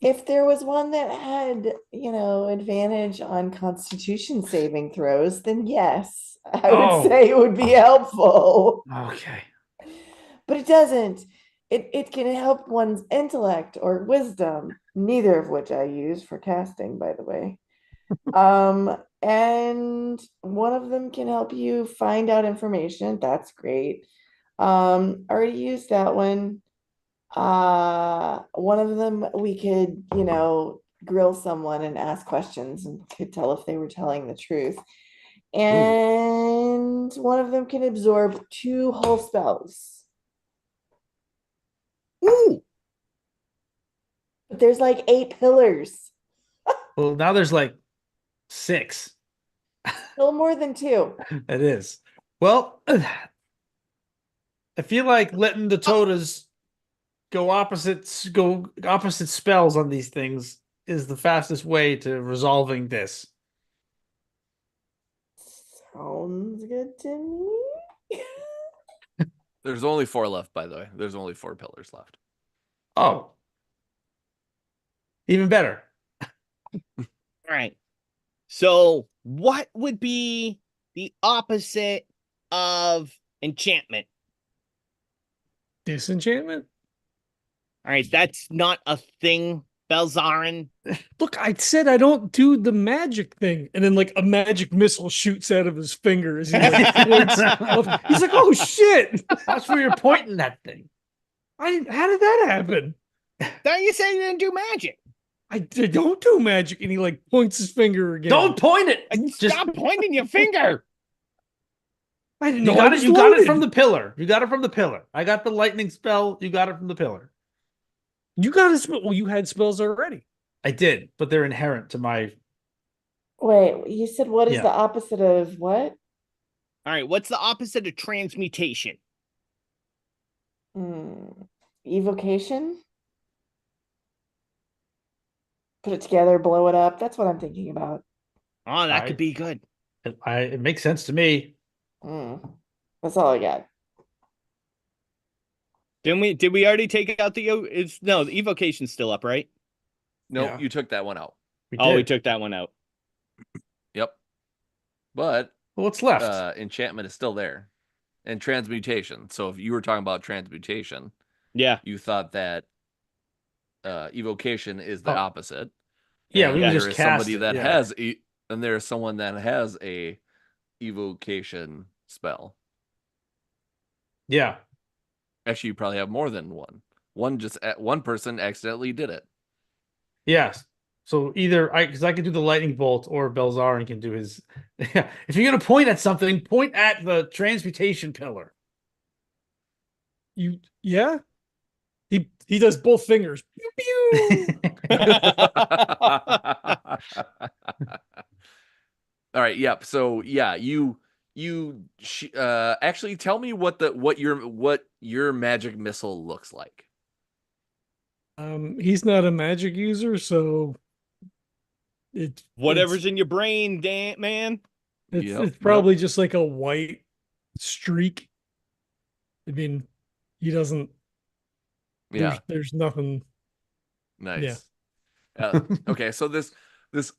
If there was one that had, advantage on Constitution saving throws, then yes, I would say it would be helpful. Okay. But it doesn't. It can help one's intellect or wisdom, neither of which I use for casting, by the way. And one of them can help you find out information. That's great. Already used that one. One of them we could, grill someone and ask questions and could tell if they were telling the truth. And one of them can absorb 2 whole spells. Ooh. But there's like 8 pillars. Well, now there's like 6. Still more than 2. It is. Well, I feel like letting the totas go opposite spells on these things is the fastest way to resolving this. Sounds good to me. There's only 4 left, by the way. There's only 4 pillars left. Oh. Even better. All right. So what would be the opposite of enchantment? Disenchantment? All right, that's not a thing, Belzarin. Look, I said I don't do the magic thing. And then like a magic missile shoots out of his finger as he like points up. He's like, oh shit. That's where you're pointing that thing. How did that happen? Don't you say you didn't do magic? I don't do magic. And he like points his finger again. Don't point it. Stop pointing your finger. I didn't You know got I it. was You got it loaded. from the pillar. You got it from the pillar. I got the lightning spell. You got it from the pillar. You got a spell. Well, you had spells already. I did, but they're inherent to my. Wait, you said what is Yeah. the opposite of what? All right, what's the opposite of transmutation? Evocation? Put it together, blow it up. That's what I'm thinking about. Oh, that could be good. It makes sense to me. That's all I got. Did we already take out the the evocation's still up, right? No, Yeah. you took that one out. We took that one out. Yep. But Well, what's left? enchantment is still there. And transmutation. So if you were talking about transmutation, Yeah. you thought that evocation is the opposite. Yeah, And we would there just is cast somebody it, that yeah. has and there's someone that has a evocation spell. Yeah. Actually, you probably have more than one. One person accidentally did it. Yes. So either because I can do the lightning bolt or Belzarin can do his. If you're gonna point at something, point at the transmutation pillar. Yeah. He does both fingers. Pew, pew. All right. Yep. So yeah, you actually tell me what your magic missile looks like. He's not a magic user, so It's Whatever's in your brain, Dan, man. it's probably just like a white streak. I mean, he doesn't. Yeah. There's nothing. Yeah. Nice. Okay, so this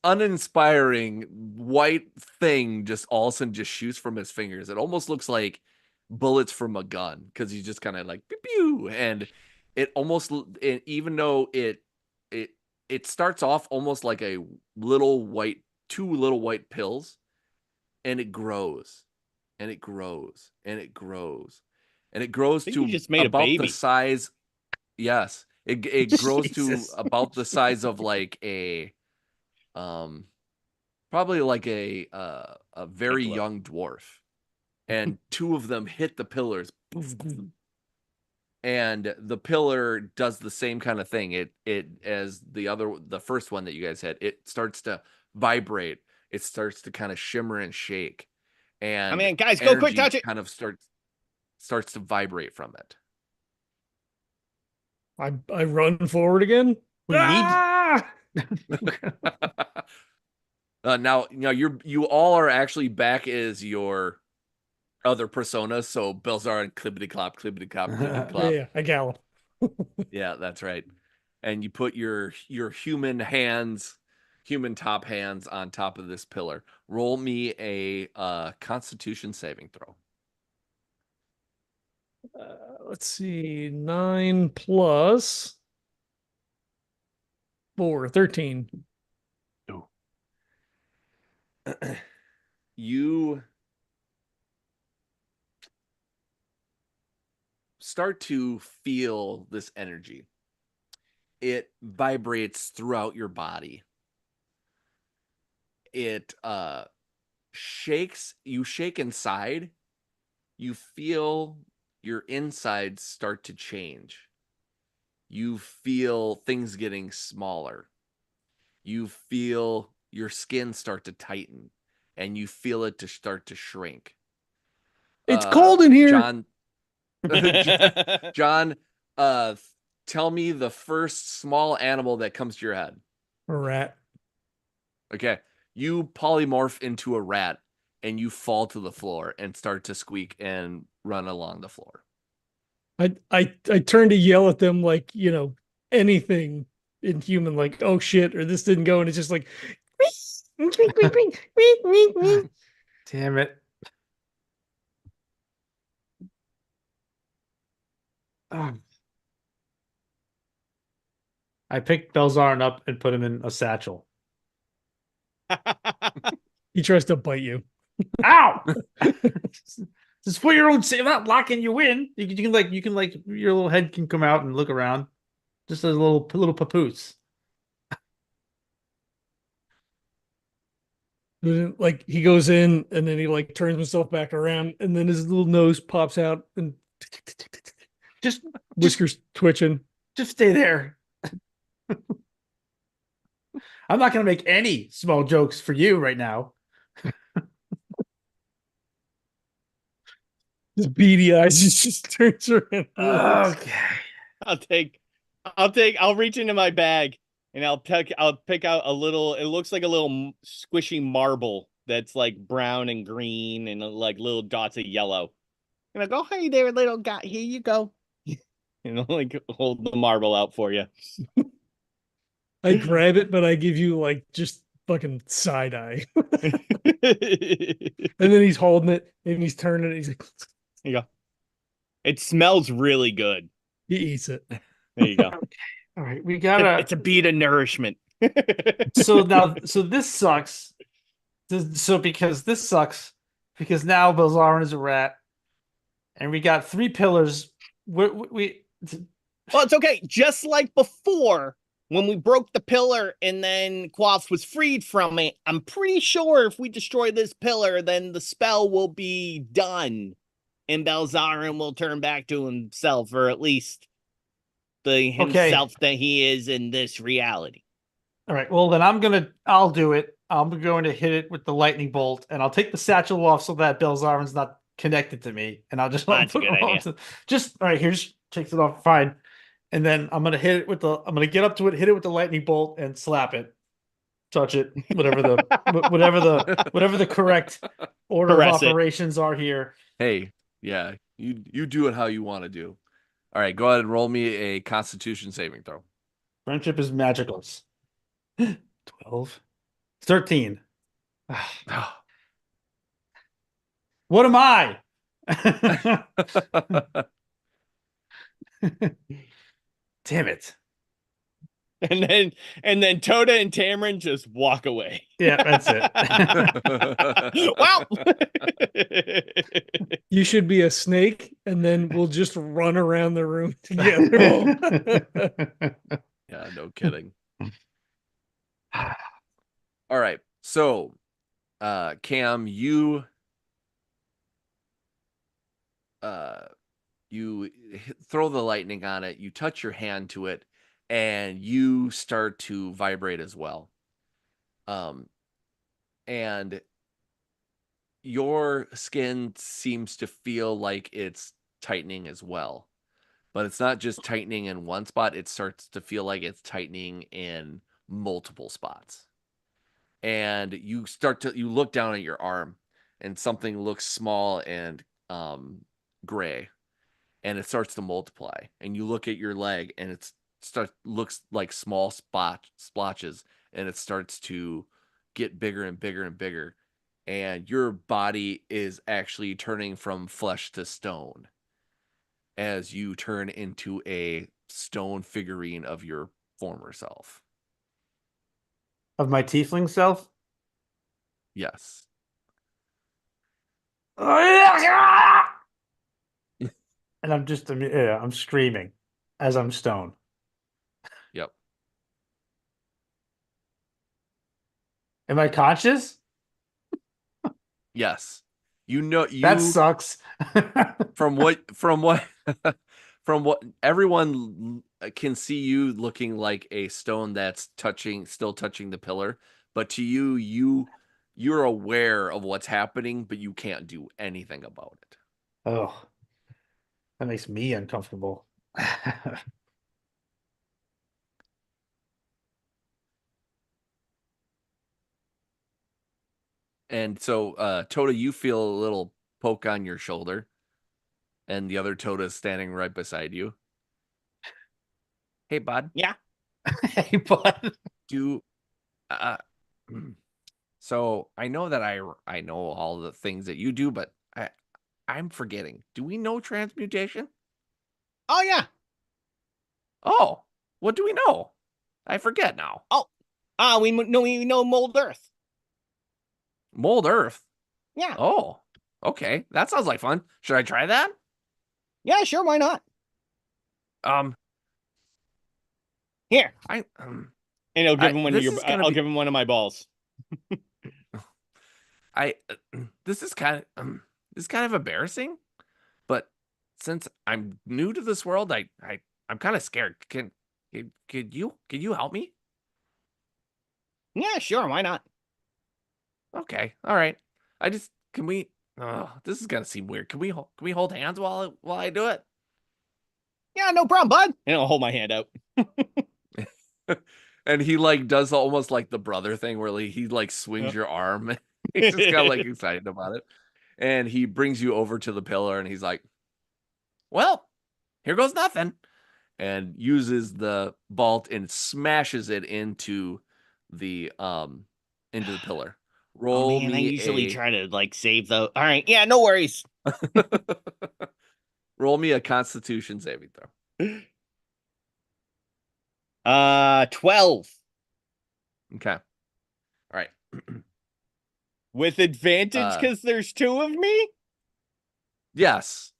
uninspiring white thing just all of a sudden just shoots from his fingers. It almost looks like bullets from a gun because he's just kind of like pew pew, and it almost even though it it starts off almost like a little white two little white pills, and it grows and it grows and it grows and it grows I think you to just made a about the baby. size. Yes, it grows to Jesus. about the size of like probably like a very Piccolo. young dwarf, and two of them hit the pillars, and the pillar does the same kind of thing. It as the first one that you guys had, it starts to vibrate. It starts to kind of shimmer and shake, and I mean, guys, go quick, energy touch it. kind of starts to vibrate from it. I run forward again. We need Now you all are actually back as your other personas. So Belzar and Clippity Clop, Clippity Clop, Clippity Clop. Yeah, I gallop. Yeah, that's right. And you put your human top hands on top of this pillar. Roll me a Constitution saving throw. Let's see, 9 plus 4, 13. You start to feel this energy. It vibrates throughout your body. It shakes, you shake inside. You feel your insides start to change. You feel things getting smaller. You feel your skin start to tighten, and you feel it to start to shrink. It's cold in here. John, John, tell me the first small animal that comes to your head. A rat. Okay. You polymorph into a rat and you fall to the floor and start to squeak and run along the floor. I turn to yell at them like, anything in human, like, oh shit, or this didn't go, and it's just like Damn it. I picked Belzarn up and put him in a satchel. He tries to bite you. Ow! Just for your own sake. I'm not locking you in. You can your little head can come out and look around. Just a little papoose. Like he goes in and then he like turns himself back around and then his little nose pops out and Just whiskers twitching. just stay there. I'm not gonna make any small jokes for you right now. His beady eyes just turns around. Okay. I'll reach into my bag and I'll pick out a little, it looks like a little squishy marble that's like brown and green and like little dots of yellow. And I go, hey there, little guy, here you go. And I'll like hold the marble out for you. I grab it, but I give you like just fucking side eye. And then he's holding it and he's turning it. He's like, There you go. It smells really good. he eats it. There you go. All right, we gotta. It's a bead of nourishment. So this sucks. Because this sucks, because now Belzarin is a rat, and we got 3 pillars. Well, it's okay. Just like before, when we broke the pillar and then Quaffs was freed from it, I'm pretty sure if we destroy this pillar, then the spell will be done. And Belzarin will turn back to himself, or at least the himself that he is in this reality. All right. Well, then I'll do it. I'm going to hit it with the lightning bolt, and I'll take the satchel off so that Belzarin's not connected to me, and I'll just That's a good idea. Just all right. Here's takes it off. Fine. And then I'm gonna get up to it, hit it with the lightning bolt, and slap it. touch it. Whatever the correct order Caress of it. operations are here. Hey, yeah, you do it how you want to do. All right, go ahead and roll me a Constitution saving throw. Friendship is magicals. 12. 13. What am I? Damn it. And then Toda and Tamron just walk away. Yeah, that's it. Wow. You should be a snake, and then we'll just run around the room together. Yeah, no kidding. All right. So, Cam, you throw the lightning on it, you touch your hand to it, and you start to vibrate as well. And your skin seems to feel like it's tightening as well. But it's not just tightening in one spot, it starts to feel like it's tightening in multiple spots. And you look down at your arm and something looks small and gray, and it starts to multiply. And you look at your leg and looks like small splotches, and it starts to get bigger and bigger and bigger. And your body is actually turning from flesh to stone as you turn into a stone figurine of your former self. Of my tiefling self? Yes. And I'm screaming as I'm stone. Yep. Am I conscious? Yes. That sucks. from what from what everyone can see, you looking like a stone that's still touching the pillar, but to you're aware of what's happening, but you can't do anything about it. Oh, that makes me uncomfortable. And so Toda, you feel a little poke on your shoulder, and the other Toda is standing right beside you. Hey, bud. Yeah. Hey, bud. Do uh so I know that I know all the things that you do, but I'm forgetting. Do we know transmutation? Oh yeah. Oh, what do we know? I forget now. Oh. We know mold earth. Mold earth. Yeah. Oh, okay. That sounds like fun. Should I try that? Yeah, sure, why not? Here. I And I'll give him one of this your is gonna I'll be give him one of my balls. I this is kind of embarrassing, but since I'm new to this world, I'm kind of scared. Could you help me? Yeah, sure, why not? Okay, all right. Can we? Oh, this is gonna seem weird. Can we hold hands while I do it? Yeah, no problem, bud. And I'll hold my hand out. And he like does almost like the brother thing where he like swings your arm. He's just kind of like excited about it. And he brings you over to the pillar and he's like, "Well, here goes nothing." And uses the bolt and smashes it into the pillar. Oh Roll man, I me usually try to like save the. All right, yeah, no worries. Roll me a Constitution saving throw. 12 Okay. All right. with advantage because there's two of me. Yes.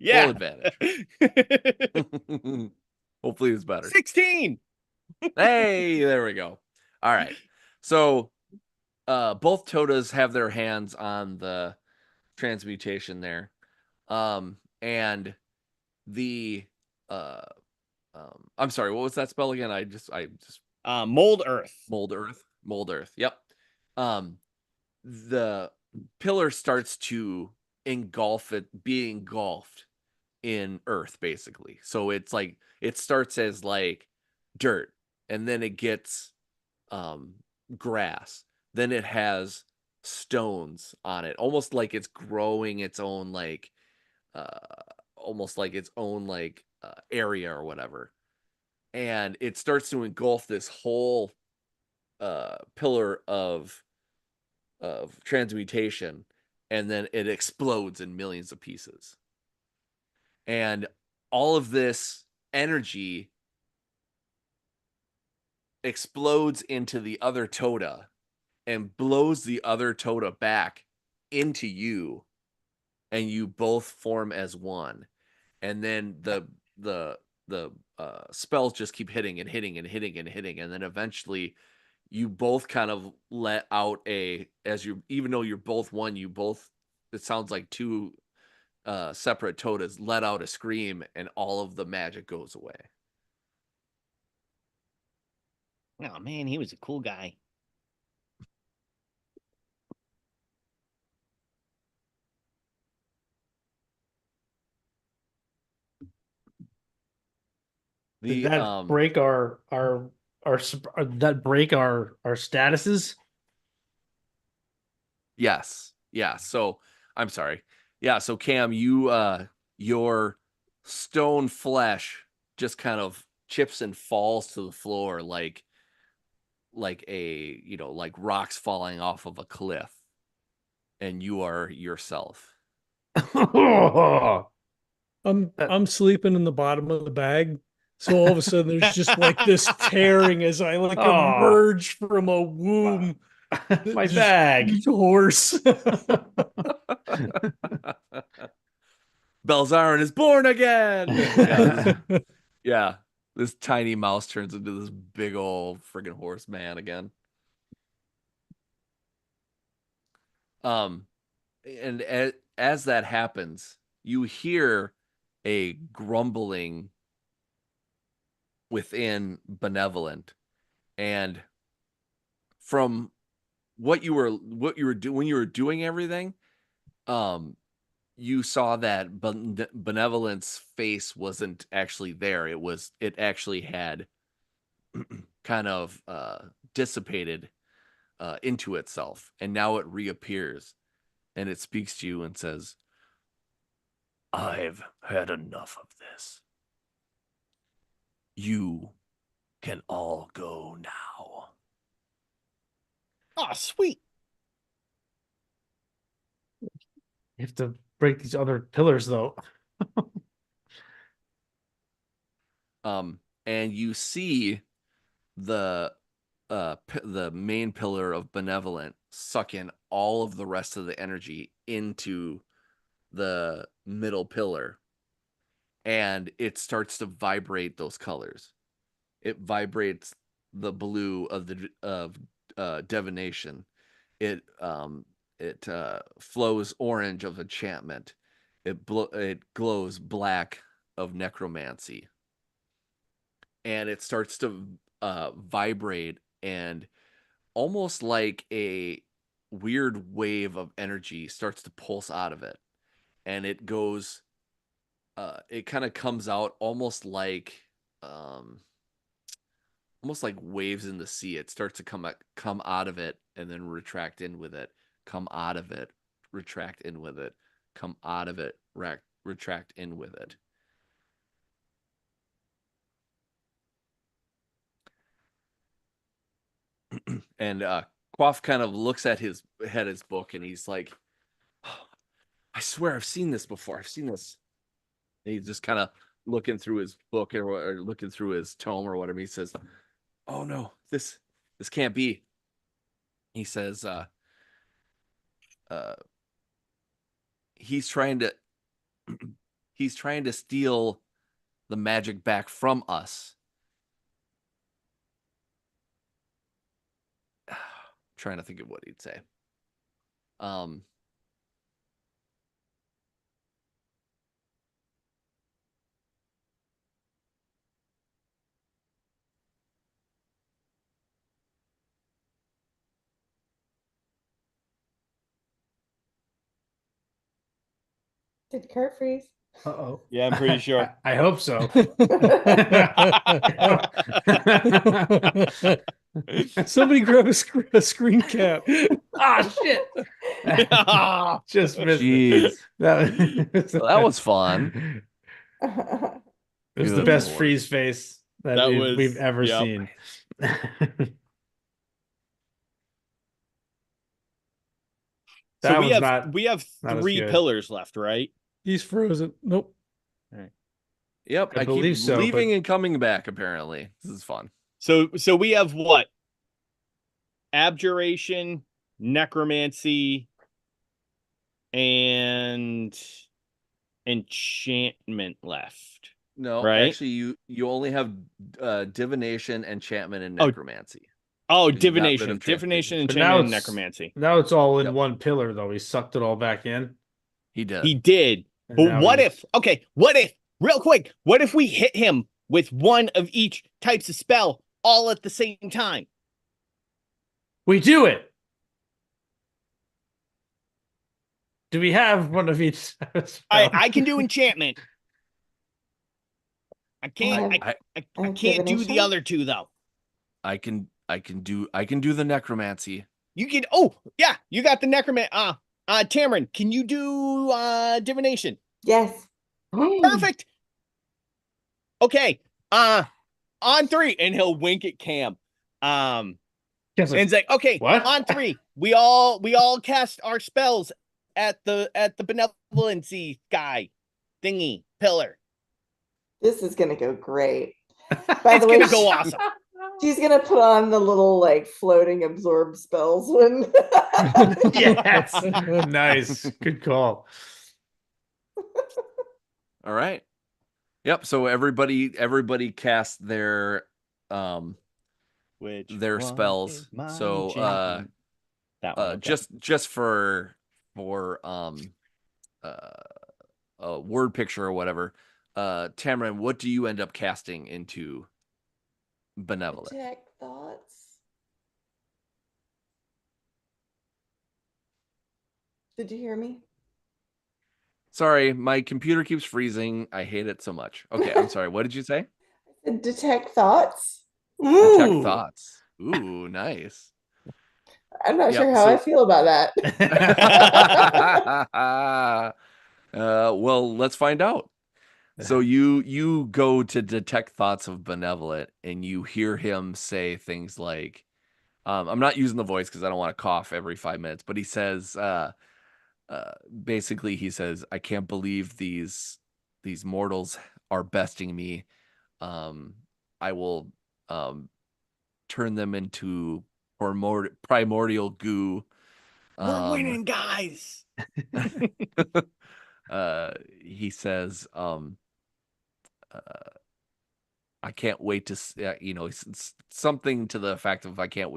Yeah, Full advantage. Hopefully it's better. 16. Hey, there we go. All right. So both Todas have their hands on the transmutation there. And the I'm sorry, what was that spell again? I just Mold earth. Mold earth. Yep. The pillar starts to be engulfed in earth, basically. So it's like it starts as like dirt, and then it gets grass. Then it has stones on it, almost like it's growing its own uh almost like its own area or whatever. And it starts to engulf this whole pillar of transmutation, and then it explodes in millions of pieces. And all of this energy explodes into the other Toda and blows the other Toda back into you, and you both form as one. And then the spells just keep hitting and hitting and hitting and hitting, and then eventually you both kind of let out even though you're both one, you both, it sounds like two separate Todas let out a scream, and all of the magic goes away. Oh man, he was a cool guy. Did The that break that break our statuses? Yes. Yeah. So I'm sorry. Yeah. So Cam, your stone flesh just kind of chips and falls to the floor like rocks falling off of a cliff, and you are yourself. I'm sleeping in the bottom of the bag. So all of a sudden there's just like this tearing as I like Oh. emerge from a womb. My Just bag. huge horse. Belzarin is born again. Yeah. This tiny mouse turns into this big old friggin' horse man again. And as that happens, you hear a grumbling within Benevolent, and from what you were doing when you were doing everything, you saw that Benevolent's face wasn't actually there. It actually had kind of dissipated into itself, and now it reappears, and it speaks to you and says, "I've had enough of this. You can all go now." Oh, sweet. You have to break these other pillars, though. And you see the the main pillar of Benevolent suck in all of the rest of the energy into the middle pillar, and it starts to vibrate those colors. It vibrates the blue of divination. It flows orange of enchantment. It glows black of necromancy, and it starts to vibrate, and almost like a weird wave of energy starts to pulse out of it, and it kind of comes out um almost like waves in the sea. It starts to come out of it and then retract in with it, come out of it, retract in with it, come out of it, retract in with it. And Quaff kind of looks at his book, and he's like, oh, I swear I've seen this before. I've seen this. And he's just kind of looking through his book, or looking through his tome or whatever. He says, "Oh no, this can't be." He says, uh, he's trying to he's trying to steal the magic back from us. Trying to think of what he'd say. Um, Did Kurt freeze? Uh-oh. Yeah, I'm pretty sure. I hope so. Somebody grab a screen cap. Ah, shit. Just missed Jeez. it. That Well, that was fun. it was the Good best Lord. freeze face that That we've was- ever yep. seen. So That we was have not we have not as 3 good. pillars left, right? He's frozen. Nope. Yep, I I keep believe so, leaving but- and coming back. Apparently, this is fun. So we have what? Abjuration, necromancy, and enchantment left. No, Right? actually, you only have divination, enchantment, and Oh, necromancy. Oh, 'Cause you got rid divination, of divination, transmutation. But now enchantment, and it's necromancy. now it's all in Yep. one pillar though. He sucked it all back in. He did. He did. And But now what he's- if? Okay, what if? Real quick, what if we hit him with one of each types of spell all at the same time? we do it? Do we have one of each? I can do enchantment. I can't. I, I have can't do the divination? other two though. I can do the necromancy. You can. Oh yeah, you got the necromancy. Tamron, can you do divination? Yes. Perfect. Okay. On 3, and he'll wink at Cam. And say, okay, What? on 3, we all cast our spells at the benevolency guy thingy pillar. This is gonna go great. By It's the way, gonna go awesome. she's gonna put on the little like floating absorb spells when Yes. Nice. Good call. All right. Yep. So everybody cast their Which their one spells. is my So enchantment? That one. Okay. just for a word picture or whatever. Tamron, what do you end up casting into Benevolent? detect thoughts. Did you hear me? Sorry, my computer keeps freezing. I hate it so much. Okay, I'm sorry. What did you say? I said detect thoughts. Detect Ooh. thoughts. Ooh, nice. I'm not Yep, sure how I so- feel about that. Well, let's find out. So you go to detect thoughts of Benevolent, and you hear him say things like, I'm not using the voice because I don't want to cough every 5 minutes, but he says, basically he says, I can't believe these mortals are besting me. I will turn them into primordial goo. We're winning, guys. He says, I can't wait to, something to the effect of I can't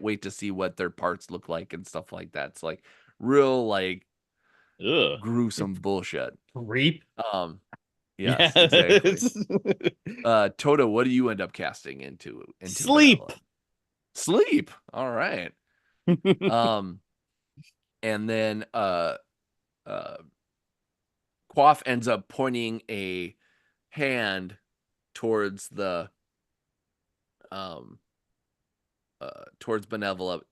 wait to see what their parts look like and stuff like that. It's like real like Ugh. gruesome bullshit. Reap. Yes, exactly. Toto, what do you end up casting into Sleep. Benevolent? Sleep. All right. And then Quaff ends up pointing a hand towards the towards benevolent,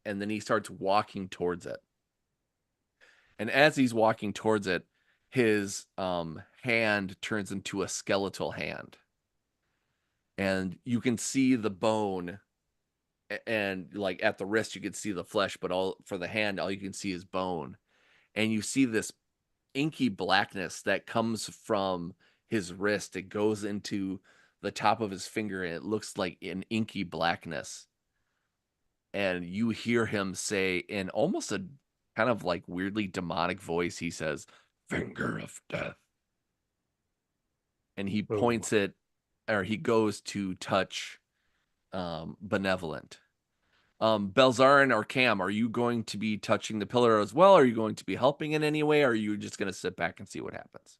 and then he starts walking towards it. And as he's walking towards it, his hand turns into a skeletal hand. And you can see the bone, and like at the wrist you can see the flesh, but all for the hand all you can see is bone. And you see this inky blackness that comes from his wrist. It goes into the top of his finger, and it looks like an inky blackness. And you hear him say in almost a kind of like weirdly demonic voice, he says, "Finger of death." And he points it, or he goes to touch Benevolent. Belzarin or Cam, are you going to be touching the pillar as well? Are you going to be helping in any way? Or are you just going to sit back and see what happens?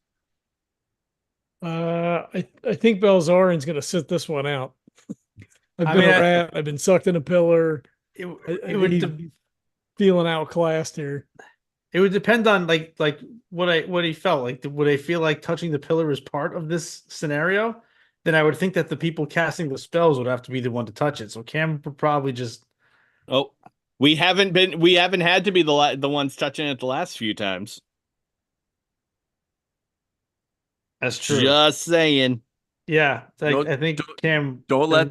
I think Belzarin's gonna sit this one out. I've I been mean, a rat. I've been sucked in a pillar. It, I it think would he's feeling outclassed here. it would depend on like what he felt like. Would I feel like touching the pillar was part of this scenario? then I would think that the people casting the spells would have to be the one to touch it. So Cam would probably just. Oh, we haven't had to be the ones touching it the last few times. That's true. Just saying. Yeah, like Don't I think Cam. don't let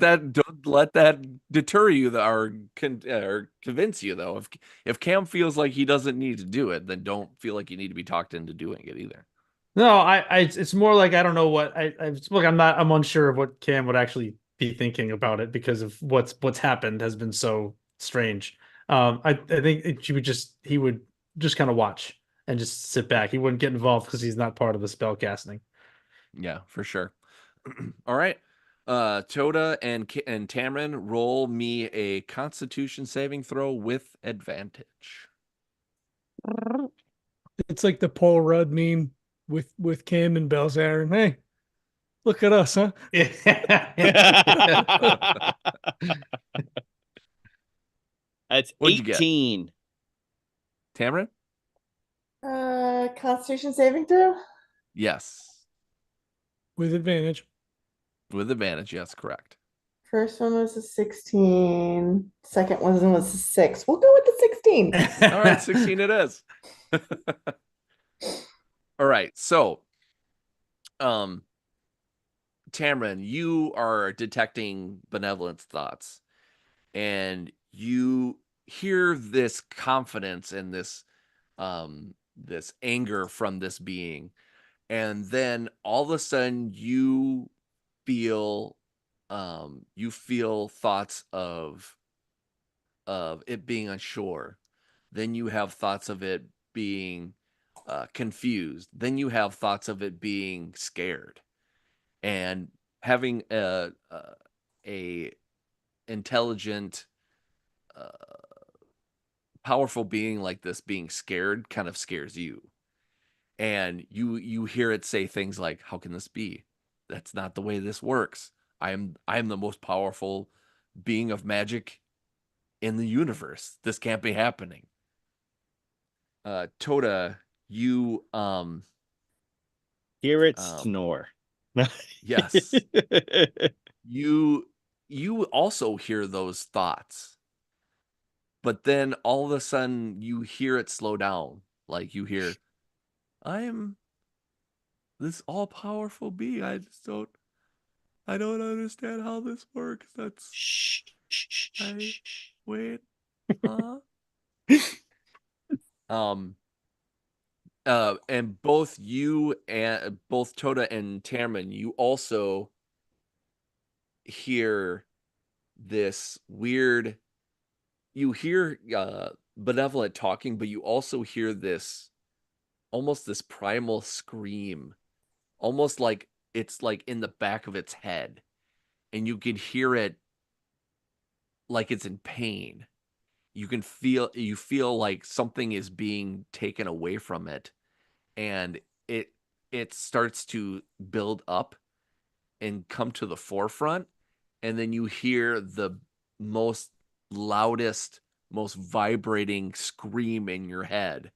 that deter you or convince you though. If Cam feels like he doesn't need to do it, then don't feel like you need to be talked into doing it either. No, it's more like I don't know what look. I'm unsure of what Cam would actually be thinking about it because of what's happened has been so strange. I think he would just kind of watch and just sit back. He wouldn't get involved because he's not part of the spell casting. Yeah, for sure. All right. Toda and Tamron, roll me a Constitution saving throw with advantage. It's like the Paul Rudd meme with Cam and Belzar. And hey, look at us, huh? That's What'd you get, 18. Tamron? Constitution saving throw. Yes, With advantage. with advantage. Yes, correct. First one was a 16. Second one was a 6. We'll go with the 16. All right, 16 it is. All right, so, Tamron, you are detecting Benevolent's thoughts, and you hear this confidence and this anger from this being, and then all of a sudden you feel thoughts of it being unsure. Then you have thoughts of it being confused. Then you have thoughts of it being scared, and having a intelligent, uh, powerful being like this being scared kind of scares you. And you hear it say things like, "How can this be? That's not the way this works. I am the most powerful being of magic in the universe. This can't be happening." Toda, you Hear it um snore. yes, you also hear those thoughts, but then all of a sudden you hear it slow down. Like you hear, "I am this all-powerful being. I don't understand how this works. That's Shh, shh, shh, shh, I shh. wait, huh?" Um and both Toda and Tamron, you also hear this weird you hear Benevolent talking, but you also hear this almost this primal scream, almost like it's like in the back of its head, and you can hear it like it's in pain. You feel like something is being taken away from it, and it it starts to build up and come to the forefront, and then you hear the most loudest, most vibrating scream in your head,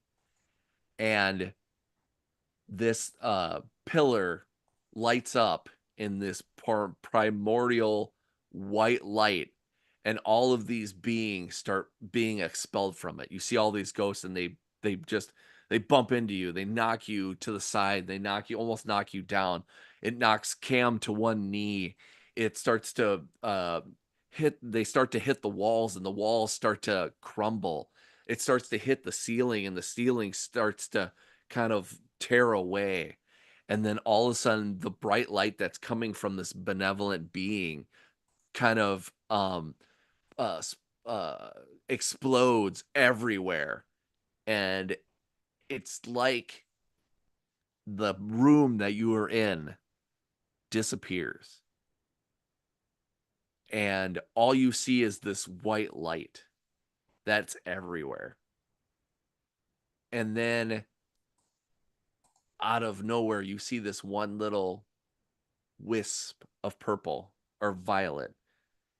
and this pillar lights up in this primordial white light, and all of these beings start being expelled from it. You see all these ghosts, and they bump into you, they knock you to the side, they almost knock you down. It knocks Cam to one knee. It starts to they start to hit the walls, and the walls start to crumble. It starts to hit the ceiling, and the ceiling starts to kind of tear away. And then all of a sudden, the bright light that's coming from this benevolent being kind of uh, uh, explodes everywhere. And it's like the room that you are in disappears. And all you see is this white light that's everywhere. And then out of nowhere, you see this one little wisp of purple or violet.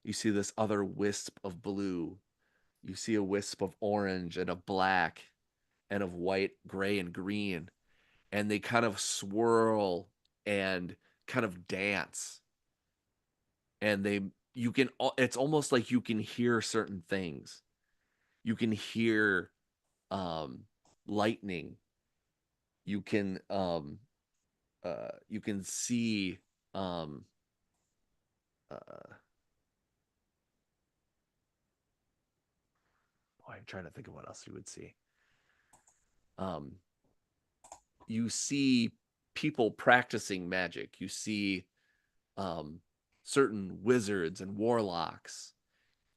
You see this other wisp of blue. You see a wisp of orange and of black and of white, gray, and green. And they kind of swirl and kind of dance. and it's almost like you can hear certain things. You can hear lightning. You can see uh I'm trying to think of what else you would see. Um, you see people practicing magic. You see certain wizards and warlocks.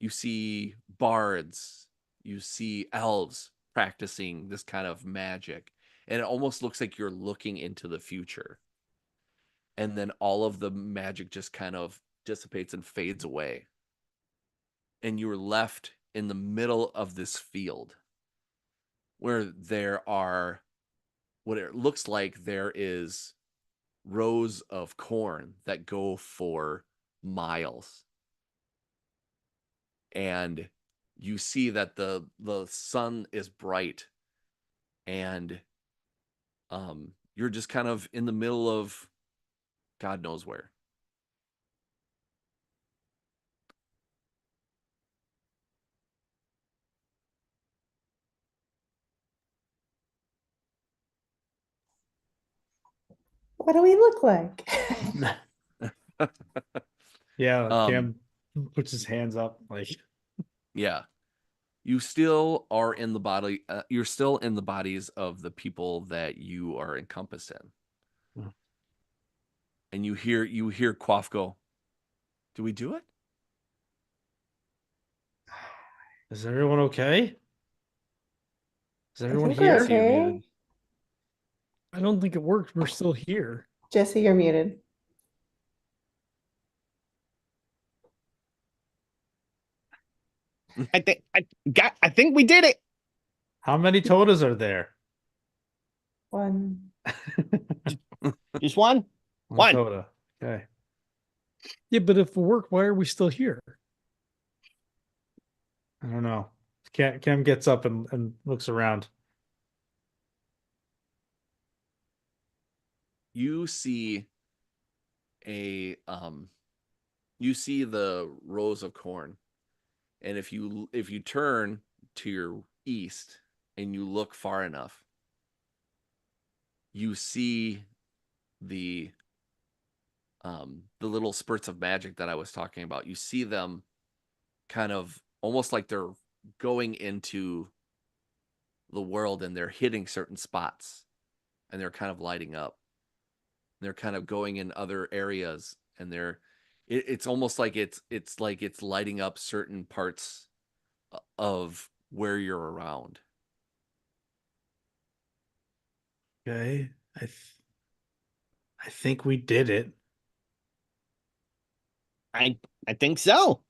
You see bards. You see elves practicing this kind of magic. And it almost looks like you're looking into the future. And then all of the magic just kind of dissipates and fades away. And you're left in the middle of this field where there are what it looks like there is rows of corn that go for miles. And you see that the sun is bright, and you're just kind of in the middle of God knows where. What do we look like? Yeah, Um, Cam puts his hands up like Yeah. You still are in the body. You're still in the bodies of the people that you are encompassed in. Mm. And you hear Quaff go, "Do we do it?" Is everyone okay? Is I everyone think we're here? Jesse, you're okay. muted. I don't think it worked. We're still here. Jesse, you're muted. I think we did it. How many Todas are there? One. Just one. One. Toda. Okay. Yeah, but if it worked, why are we still here? I don't know. Cam gets up and looks around. You see a you see the rows of corn, and if you turn to your east and you look far enough, you see the little spurts of magic that I was talking about. You see them kind of almost like they're going into the world, and they're hitting certain spots, and they're kind of lighting up. They're kind of going in other areas, and it's almost like it's lighting up certain parts of where you're around. Okay. I think we did it. I think so.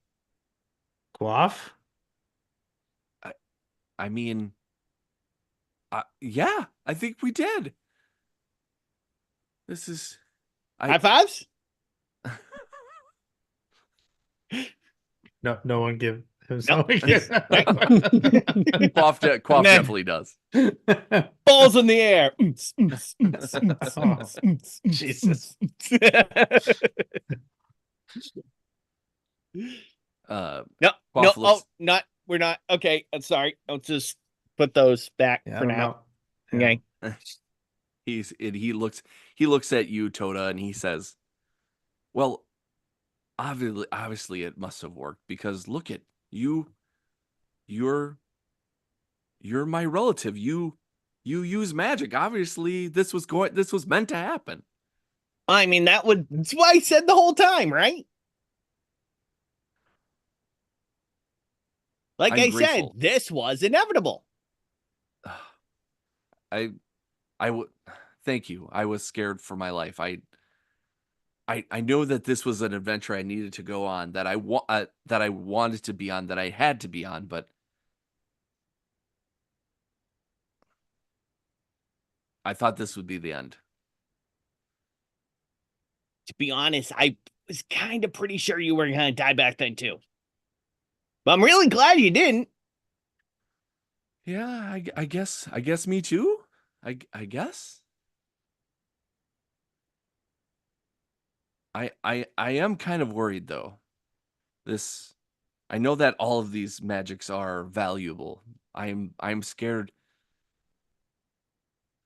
Quaff? I mean, yeah, I think we did. This is High fives. No one give him Nope. Quaff And then- definitely does. Balls in the air. Jesus. No, Quaff oh, looks, we're not. Okay, I'm sorry. I'll just put those back Yeah, I for don't now. know. Okay. he looks at you, Toda, and he says, "Well, obviously it must have worked, because look at you. You're my relative. You use magic. Obviously, this was meant to happen." I mean, that's why I said the whole time, right? Like I'm I grateful. said, this was inevitable. I would thank you. I was scared for my life. I know that this was an adventure I needed to go on, that I wanted to be on, that I had to be on, but I thought this would be the end. To be honest, I was kind of pretty sure you were going to die back then too. But I'm really glad you didn't. Yeah, I guess me too. I guess. I am kind of worried though. this, I know that all of these magics are valuable. I'm scared.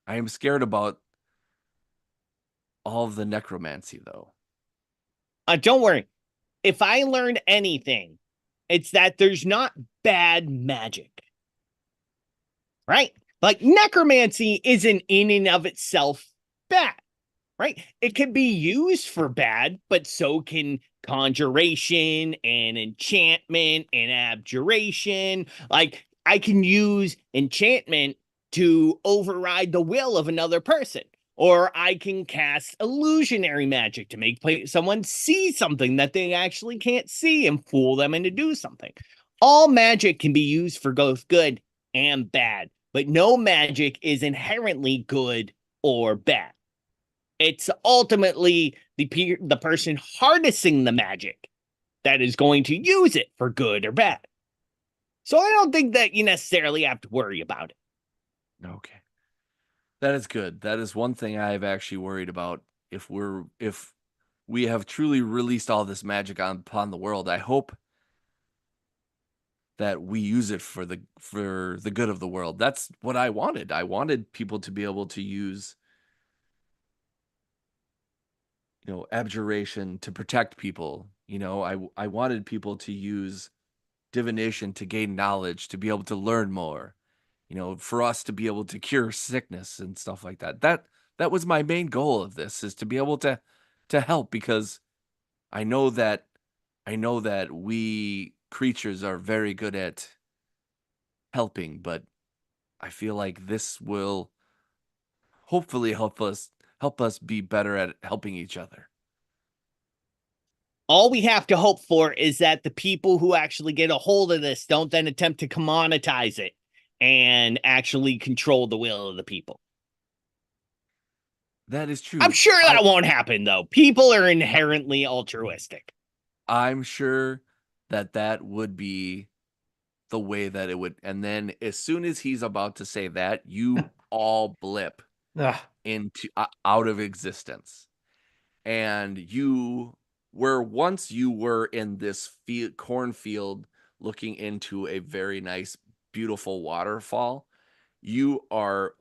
I am scared about all of the necromancy, though. Don't worry. If I learned anything, it's that there's not bad magic, right? Like necromancy isn't in and of itself bad, right? It can be used for bad, but so can conjuration and enchantment and abjuration. Like I can use enchantment to override the will of another person. Or I can cast illusionary magic to make someone see something that they actually can't see and fool them into do something. All magic can be used for both good and bad, but no magic is inherently good or bad. It's ultimately the person harnessing the magic that is going to use it for good or bad. So I don't think that you necessarily have to worry about it. Okay. That is good. That is one thing I've actually worried about. If we have truly released all this magic upon the world, I hope that we use it for the good of the world. That's what I wanted. I wanted people to be able to use, abjuration to protect people. I wanted people to use divination to gain knowledge, to be able to learn more. For us to be able to cure sickness and stuff like that. That was my main goal of this, is to be able to help, because I know that we creatures are very good at helping, but I feel like this will hopefully help us be better at helping each other. All we have to hope for is that the people who actually get a hold of this don't then attempt to commoditize it and actually control the will of the people. That is true. I'm sure that won't happen, though. People are inherently altruistic. I'm sure that would be the way that it would. And then as soon as he's about to say that, you all blip into out of existence. And you were in this cornfield looking into a very nice, beautiful waterfall. You are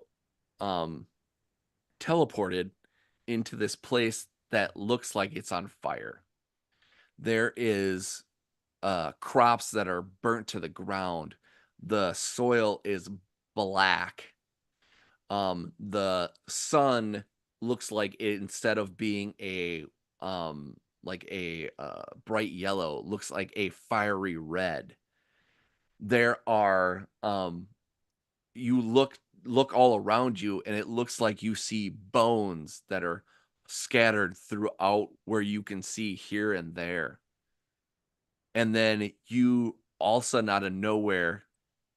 teleported into this place that looks like it's on fire. There is crops that are burnt to the ground. The soil is black. The sun looks like it, instead of being a bright yellow, looks like a fiery red. There are you look all around you, and it looks like you see bones that are scattered throughout where you can see here and there. And then you, all of a sudden, out of nowhere,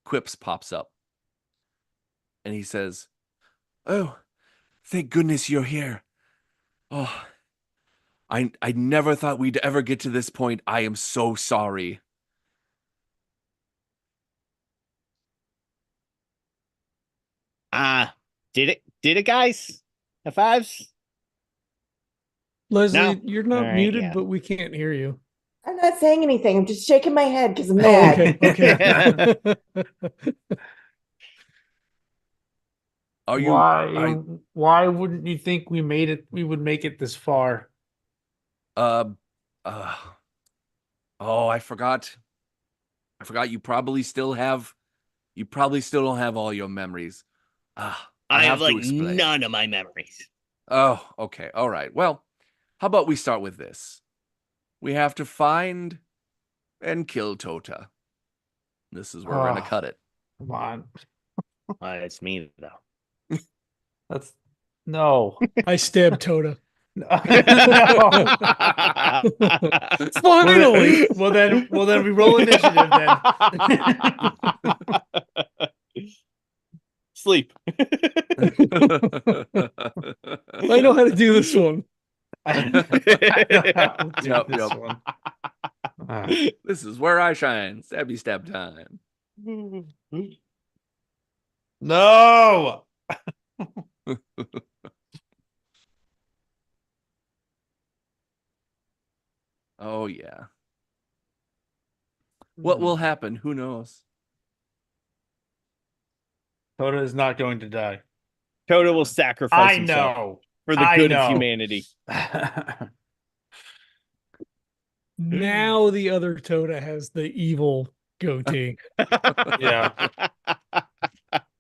Quips pops up. And he says, "Oh, thank goodness you're here. Oh, I never thought we'd ever get to this point. I am so sorry." Did it, guys? High fives? Leslie, No? you're not All right, muted, yeah. but we can't hear you. I'm not saying anything. I'm just shaking my head because I'm Oh, mad. okay. Are you? Why wouldn't you think we would make it this far? Uh, oh, I forgot. You probably still have. You probably still don't have all your memories. I I have have to like explain. none of my memories. Oh, okay. All right. Well, how about we start with this? We have to find and kill Tota. This is where we're gonna Oh, cut it. come on. It's me, though. That's no. I stabbed Toda. No. Finally. Well then we roll initiative then. Sleep. I know how to do this one. I know how to do Yep, this yep. one. This is where I shine. Stabby stab time. No. Oh yeah. What will happen? Who knows? Toda is not going to die. Toto will sacrifice I himself know. for the I good of know. humanity. Now the other Toda has the evil goatee. Yeah.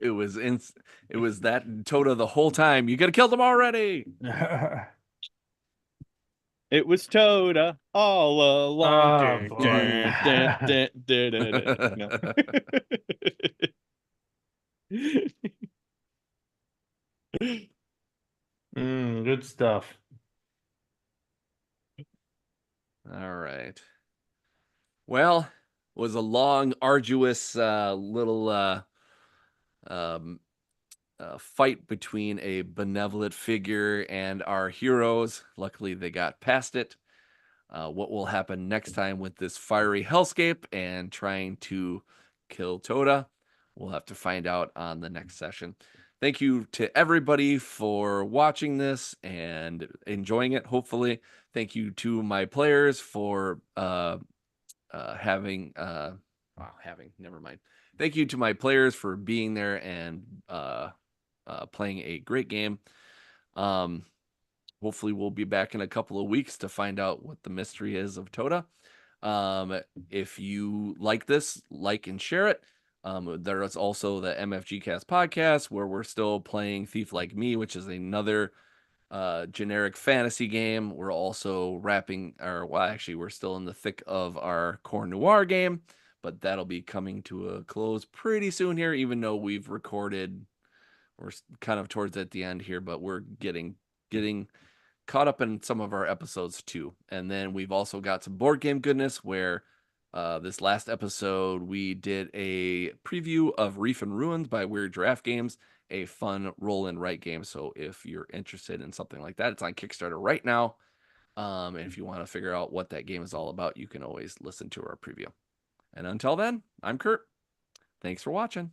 It was that Tota the whole time. You could have killed him already. It was Toda all along. Oh, Dun, boy. dun, dun, dun, dun, dun, dun. No. Good stuff. All right. Well, was a long, arduous little um, fight between a benevolent figure and our heroes. Luckily, they got past it. What will happen next time with this fiery hellscape and trying to kill Toda? We'll have to find out on the next session. Thank you to everybody for watching this and enjoying it, hopefully. Thank you to my players for never mind. Thank you to my players for being there and playing a great game. Hopefully we'll be back in a couple of weeks to find out what the mystery is of Toda. If you like this, like and share it. There is also the MFG Cast podcast where we're still playing Thief Like Me, which is another generic fantasy game. We're also we're still in the thick of our Core Noir game, but that'll be coming to a close pretty soon here, even though we've recorded, we're kind of towards at the end here, but we're getting caught up in some of our episodes too. And then we've also got some board game goodness where this last episode we did a preview of Reef and Ruins by Weird Giraffe Games, a fun roll and write game. So if you're interested in something like that, it's on Kickstarter right now. And if you want to figure out what that game is all about, you can always listen to our preview. And until then, I'm Kurt. Thanks for watching.